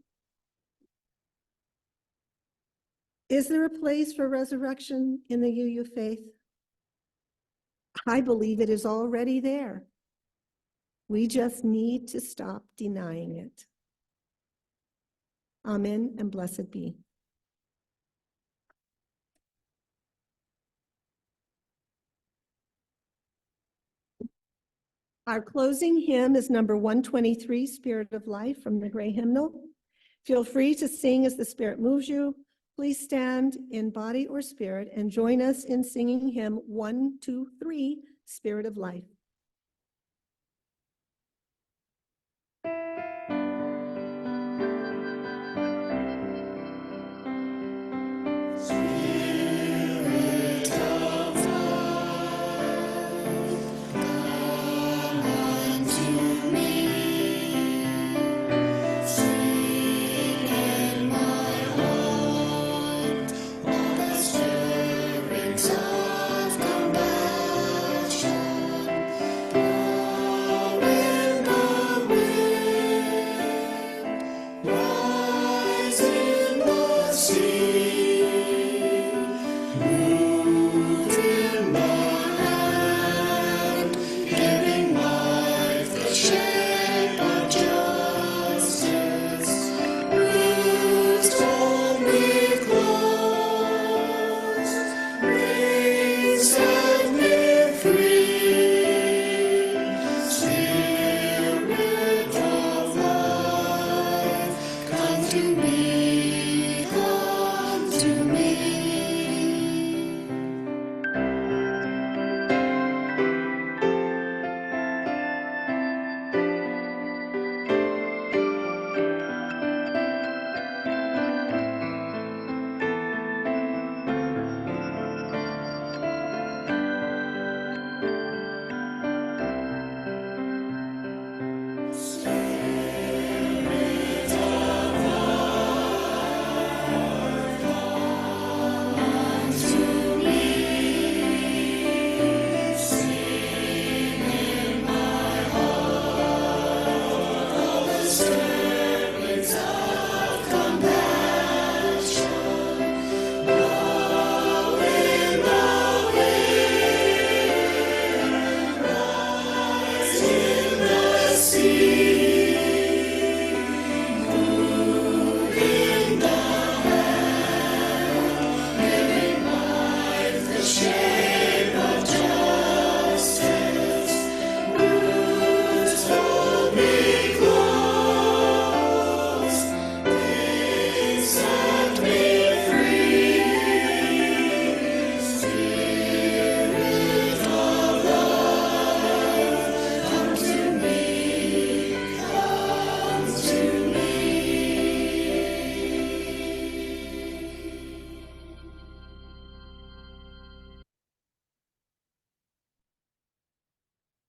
Is there a place for resurrection in the UU faith? I believe it is already there. We just need to stop denying it. Amen and blessed be. Our closing hymn is number 123, Spirit of Life, from the Gray Hymnal. Feel free to sing as the Spirit moves you. Please stand in body or spirit and join us in singing hymn 123, Spirit of Life.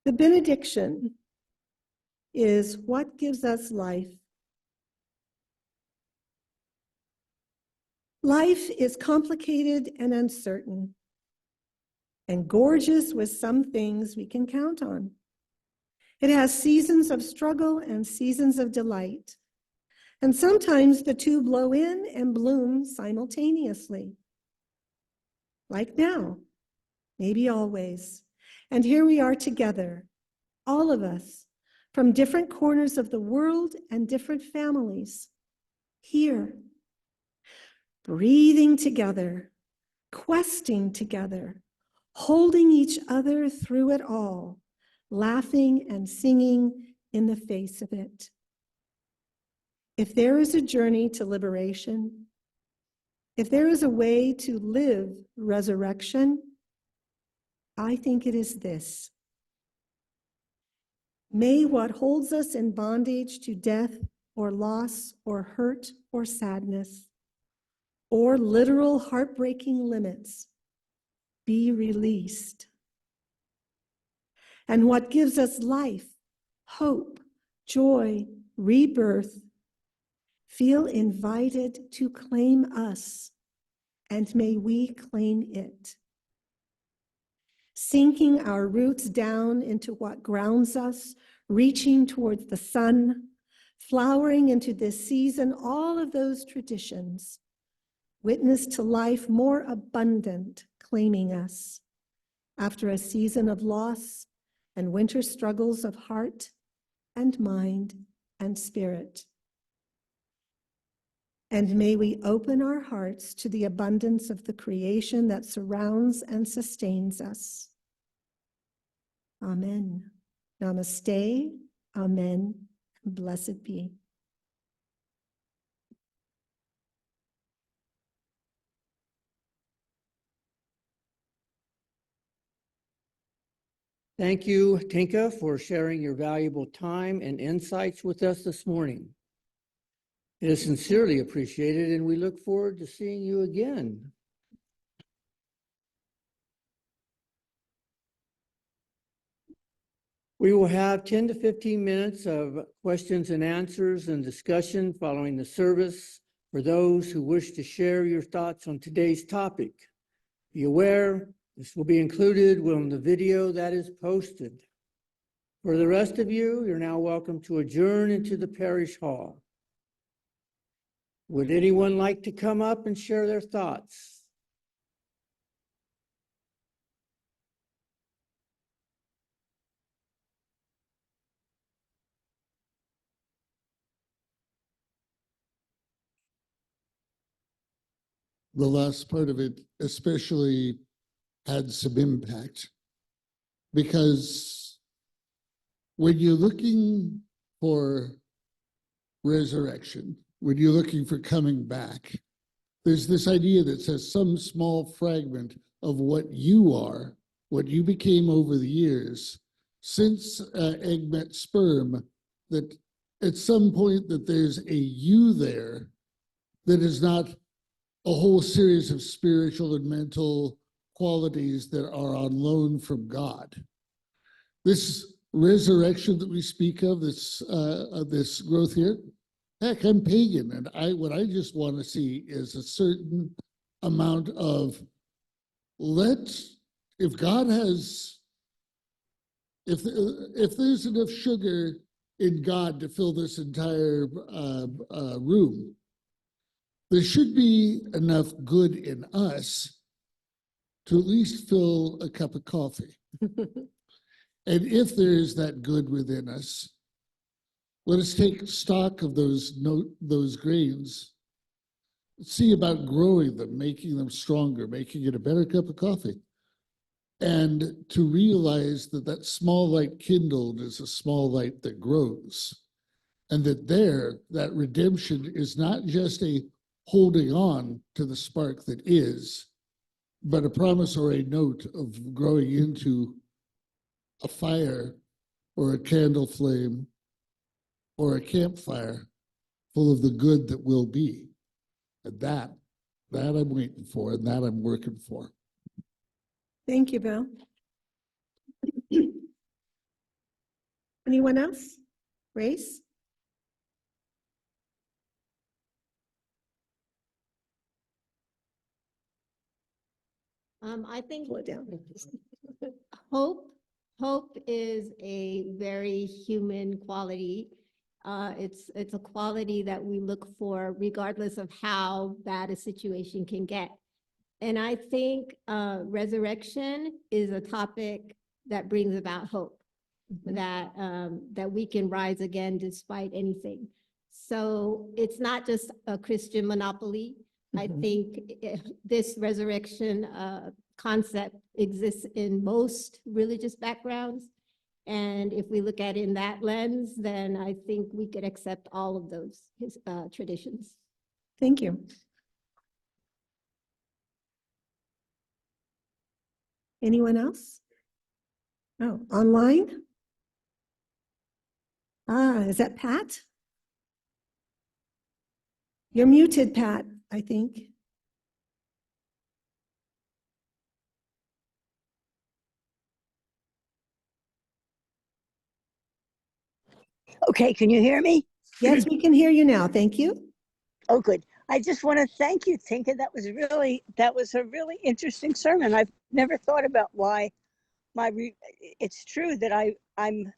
The benediction is what gives us life. Life is complicated and uncertain, and gorgeous with some things we can count on. It has seasons of struggle and seasons of delight, and sometimes the two blow in and bloom simultaneously. Like now, maybe always. And here we are together, all of us, from different corners of the world and different families, here, breathing together, questing together, holding each other through it all, laughing and singing in the face of it. If there is a journey to liberation, if there is a way to live resurrection, I think it is this. May what holds us in bondage to death or loss or hurt or sadness or literal heartbreaking limits be released. And what gives us life, hope, joy, rebirth, feel invited to claim us, and may we claim it. Sinking our roots down into what grounds us, reaching towards the sun, flowering into this season, all of those traditions, witness to life more abundant, claiming us. After a season of loss and winter struggles of heart and mind and spirit. And may we open our hearts to the abundance of the creation that surrounds and sustains us. Amen. Namaste. Amen. Blessed be. Thank you, Tinka, for sharing your valuable time and insights with us this morning. It is sincerely appreciated, and we look forward to seeing you again. We will have 10 to 15 minutes of questions and answers and discussion following the service for those who wish to share your thoughts on today's topic. Be aware, this will be included in the video that is posted. For the rest of you, you're now welcome to adjourn into the parish hall. Would anyone like to come up and share their thoughts? The last part of it especially had some impact, because when you're looking for resurrection, when you're looking for coming back, there's this idea that says some small fragment of what you are, what you became over the years, since egg met sperm, that at some point that there's a you there that is not a whole series of spiritual and mental qualities that are on loan from God. This resurrection that we speak of, this growth here, heck, I'm pagan, and what I just want to see is a certain amount of if God has, if there's enough sugar in God to fill this entire room, there should be enough good in us to at least fill a cup of coffee. And if there is that good within us, let us take stock of those grains, see about growing them, making them stronger, making it a better cup of coffee. And to realize that that small light kindled is a small light that grows. And that redemption is not just a holding on to the spark that is, but a promissory note of growing into a fire or a candle flame or a campfire full of the good that will be. And that I'm waiting for, and that I'm working for. Thank you, Bill. Anyone else? Grace? I think Pull it down. hope is a very human quality. It's a quality that we look for regardless of how bad a situation can get. And I think resurrection is a topic that brings about hope, that we can rise again despite anything. So it's not just a Christian monopoly. I think this resurrection concept exists in most religious backgrounds. And if we look at it in that lens, then I think we could accept all of those traditions. Thank you. Anyone else? Oh, online? Is that Pat? You're muted, Pat, I think. Okay, can you hear me? Yes, we can hear you now. Thank you. Oh, good. I just want to thank you, Tinka. That was a really interesting sermon. I've never thought about why it's true that I'm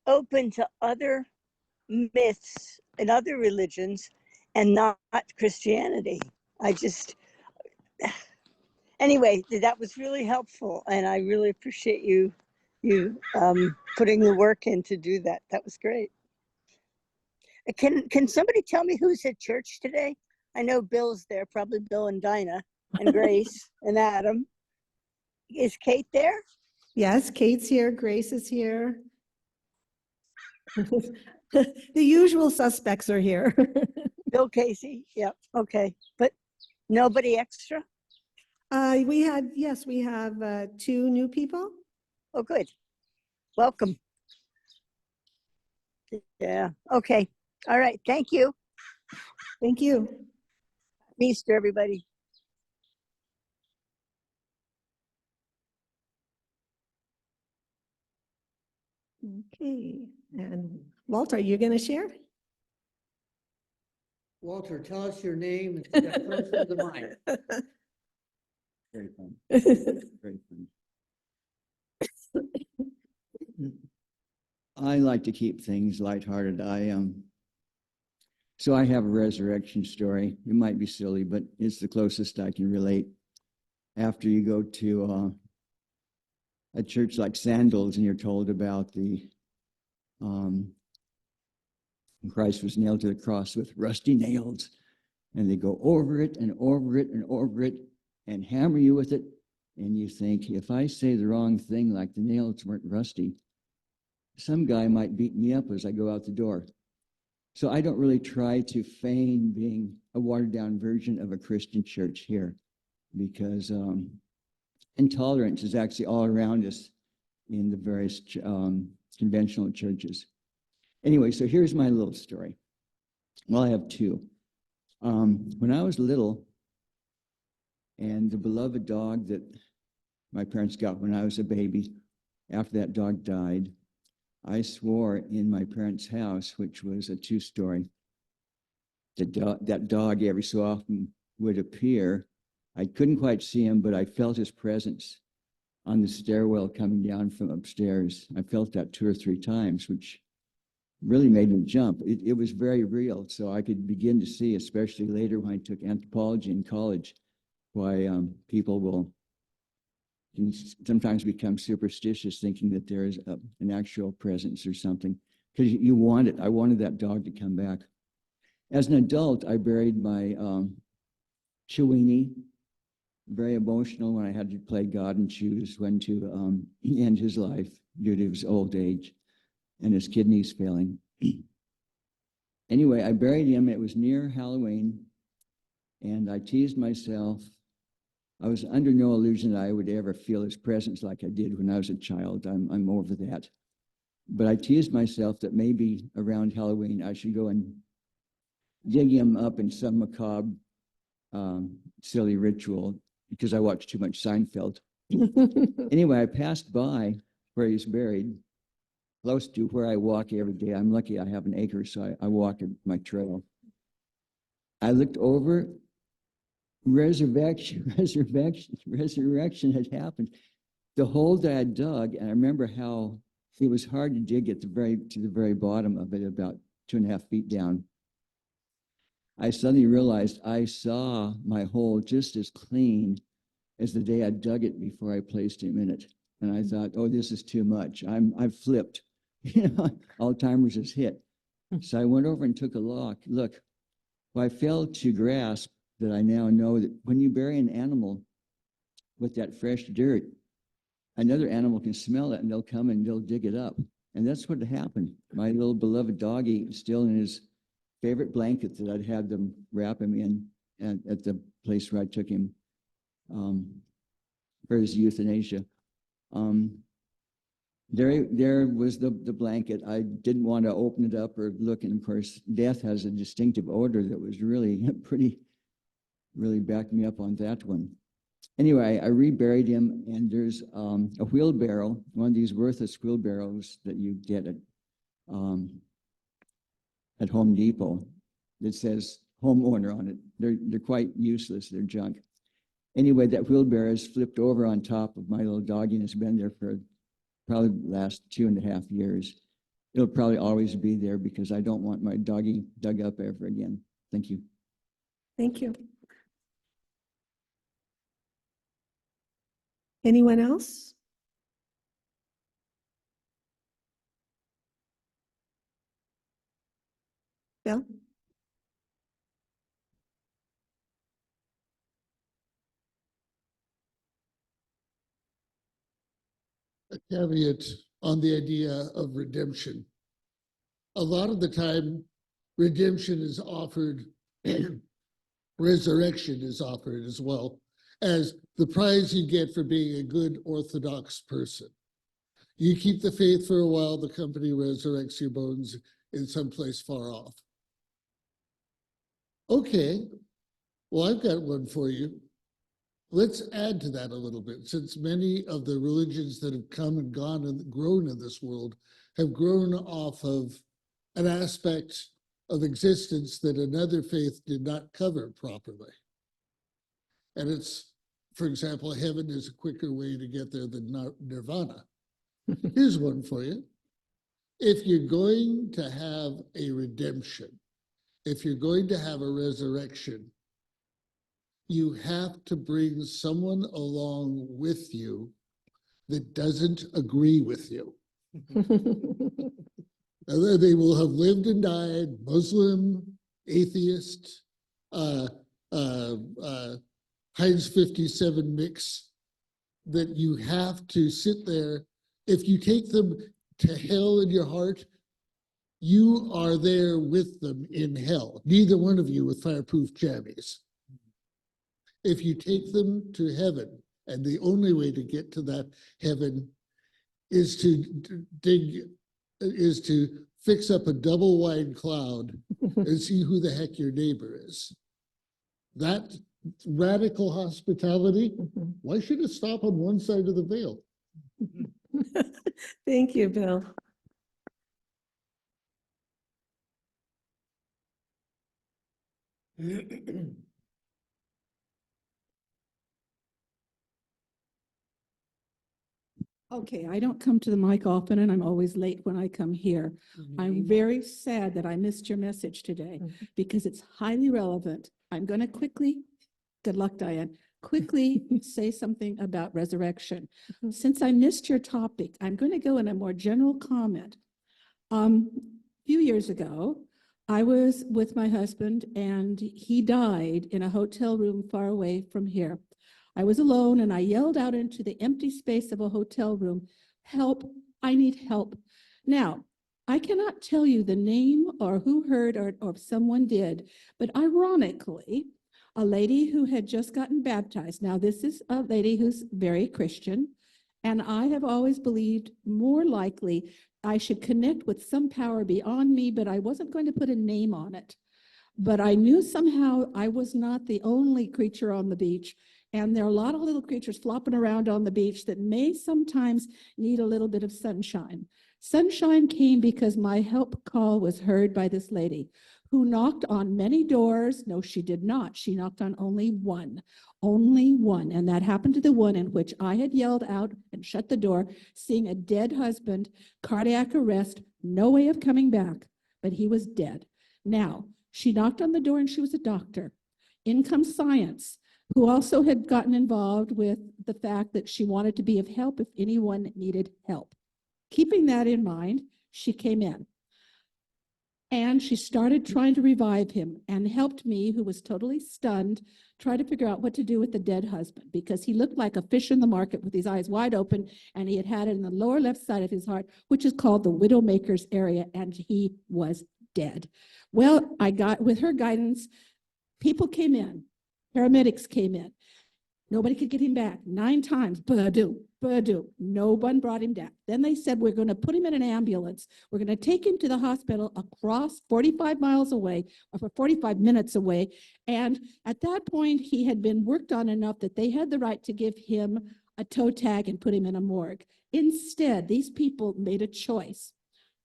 open to other myths and other religions and not Christianity. Anyway, that was really helpful, and I really appreciate you putting the work in to do that. That was great. Can somebody tell me who's at church today? I know Bill's there, probably Bill and Dinah and Grace and Adam. Is Kate there? Yes, Kate's here. Grace is here. The usual suspects are here. Bill Casey. Yep. Okay. But nobody extra? We have 2 new people. Oh, good. Welcome. Yeah. Okay. All right. Thank you. Thank you. Happy Easter, everybody. Okay. And Walter, you're going to share? Walter, tell us your name and step close to the mic. Very fun. Very fun. I like to keep things lighthearted. So I have a resurrection story. It might be silly, but it's the closest I can relate. After you go to a church like Sandals and you're told about the Christ was nailed to the cross with rusty nails, and they go over it and over it and over it and hammer you with it, and you think, if I say the wrong thing, like the nails weren't rusty, some guy might beat me up as I go out the door. So I don't really try to feign being a watered-down version of a Christian church here, because intolerance is actually all around us in the various conventional churches. Anyway, so here's my little story. Well, I have 2. When I was little, and the beloved dog that my parents got when I was a baby, after that dog died, I swore in my parents' house, which was a 2-story, that dog every so often would appear. I couldn't quite see him, but I felt his presence on the stairwell coming down from upstairs. I felt that 2 or 3 times, which really made me jump. It was very real. So I could begin to see, especially later when I took anthropology in college, why people can sometimes become superstitious, thinking that there is an actual presence or something, because you want it. I wanted that dog to come back. As an adult, I buried my Chiweenie, very emotional when I had to play God and choose when to end his life due to his old age and his kidneys failing. Anyway, I buried him. It was near Halloween, and I teased myself. I was under no illusion that I would ever feel his presence like I did when I was a child. I'm over that. But I teased myself that maybe around Halloween I should go and dig him up in some macabre, silly ritual, because I watched too much Seinfeld. Anyway, I passed by where he's buried, close to where I walk every day. I'm lucky I have an acre, so I walk my trail. I looked over. Resurrection had happened. The hole that I dug, and I remember how it was hard to dig to the very bottom of it, about 2.5 feet down. I suddenly realized I saw my hole just as clean as the day I dug it before I placed him in it. And I thought, oh, this is too much. I've flipped. Alzheimer's has hit. So I went over and took a look. Well, I failed to grasp that I now know that when you bury an animal with that fresh dirt, another animal can smell it and they'll come and they'll dig it up. And that's what happened. My little beloved doggie is still in his favorite blanket that I'd had them wrap him in at the place where I took him for his euthanasia. there was the blanket. I didn't want to open it up or look, and of course, death has a distinctive odor that was really really backed me up on that one. Anyway, I reburied him, and there's a wheelbarrow, one of these worthless wheelbarrows that you get at Home Depot that says homeowner on it. They're quite useless. They're junk. Anyway, that wheelbarrow is flipped over on top of my little doggy, and it's been there for probably the last 2.5 years. It'll probably always be there because I don't want my doggy dug up ever again. Thank you. Thank you. Anyone else? Bill? A caveat on the idea of redemption. A lot of the time, redemption is offered, resurrection is offered as well as the prize you get for being a good Orthodox person. You keep the faith for a while, the company resurrects your bones in some place far off. Okay, well, I've got one for you. Let's add to that a little bit, since many of the religions that have come and gone and grown in this world have grown off of an aspect of existence that another faith did not cover properly. And it's, for example, heaven is a quicker way to get there than nirvana. Here's one for you. If you're going to have a redemption, if you're going to have a resurrection, you have to bring someone along with you that doesn't agree with you. They will have lived and died, Muslim, atheist, Heinz 57 mix, that you have to sit there. If you take them to hell in your heart, you are there with them in hell. Neither one of you with fireproof jammies. If you take them to heaven, and the only way to get to that heaven is to fix up a double wide cloud and see who the heck your neighbor is. That radical hospitality, why should it stop on one side of the veil? Thank you, Bill. Okay, I don't come to the mic often, and I'm always late when I come here. I'm very sad that I missed your message today because it's highly relevant. I'm going to quickly, good luck, Diane, quickly say something about resurrection. Since I missed your topic, I'm going to go in a more general comment. A few years ago, I was with my husband, and he died in a hotel room far away from here. I was alone, and I yelled out into the empty space of a hotel room, "Help, I need help." Now, I cannot tell you the name or who heard or if someone did, but ironically, a lady who had just gotten baptized. Now, this is a lady who's very Christian, and I have always believed more likely I should connect with some power beyond me, but I wasn't going to put a name on it. But I knew somehow I was not the only creature on the beach. And there are a lot of little creatures flopping around on the beach that may sometimes need a little bit of sunshine. Sunshine came because my help call was heard by this lady who knocked on many doors. No, she did not. She knocked on only one. And that happened to the one in which I had yelled out and shut the door, seeing a dead husband, cardiac arrest, no way of coming back, but he was dead. Now, she knocked on the door, and she was a doctor. In comes science, who also had gotten involved with the fact that she wanted to be of help if anyone needed help. Keeping that in mind, she came in. And she started trying to revive him and helped me, who was totally stunned, try to figure out what to do with the dead husband, because he looked like a fish in the market with his eyes wide open, and he had it in the lower left side of his heart, which is called the widowmaker's area, and he was dead. Well, I got, with her guidance, people came in. Paramedics came in. Nobody could get him back. 9 times, but I do. Purdue. No one brought him down. Then they said, we're going to put him in an ambulance. We're going to take him to the hospital across 45 miles away, or for 45 minutes away. And at that point, he had been worked on enough that they had the right to give him a toe tag and put him in a morgue. Instead, these people made a choice.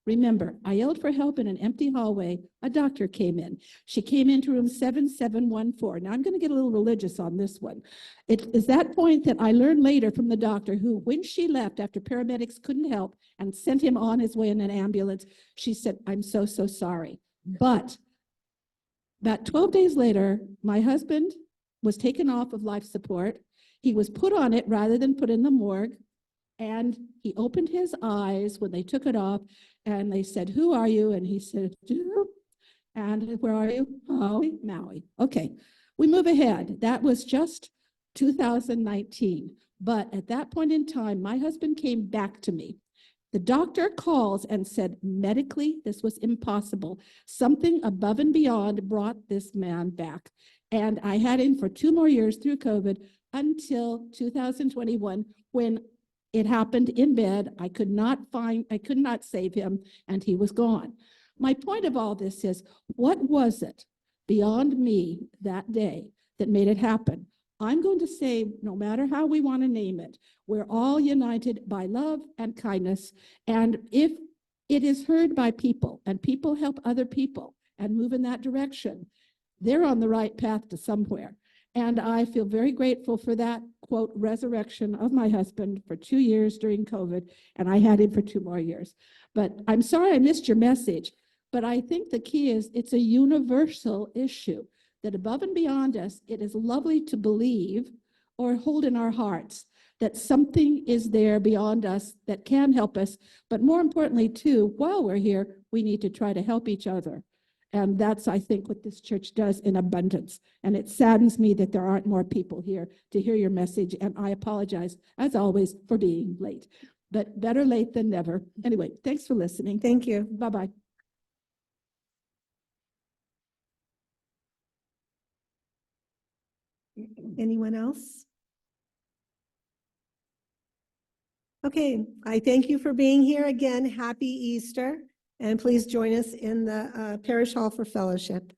Remember, I yelled for help in an empty hallway. A doctor came in. She came into room 7714. Now I'm going to get a little religious on this one. It is that point that I learned later from the doctor who, when she left after paramedics couldn't help and sent him on his way in an ambulance, she said, I'm so, so sorry. But about 12 days later, my husband was taken off of life support. He was put on it rather than put in the morgue. And he opened his eyes when they took it off, and they said, who are you? And he said, and where are you? Maui, Maui. Okay, we move ahead. That was just 2019. But at that point in time, my husband came back to me. The doctor calls and said, medically, this was impossible. Something above and beyond brought this man back. And I had him for 2 more years through COVID until 2021, when it happened in bed. I could not save him, and he was gone. My point of all this is, what was it beyond me that day that made it happen? I'm going to say, no matter how we want to name it, we're all united by love and kindness. And if it is heard by people and people help other people and move in that direction, they're on the right path to somewhere. And I feel very grateful for that, quote, resurrection of my husband for 2 years during COVID, and I had him for 2 more years. But I'm sorry I missed your message, but I think the key is it's a universal issue that above and beyond us, it is lovely to believe or hold in our hearts that something is there beyond us that can help us. But more importantly, too, while we're here, we need to try to help each other. And that's, I think, what this church does in abundance. And it saddens me that there aren't more people here to hear your message. And I apologize, as always, for being late. But better late than never. Anyway, thanks for listening. Thank you. Bye-bye. Anyone else? Okay, I thank you for being here again. Happy Easter. And please join us in the parish hall for fellowship.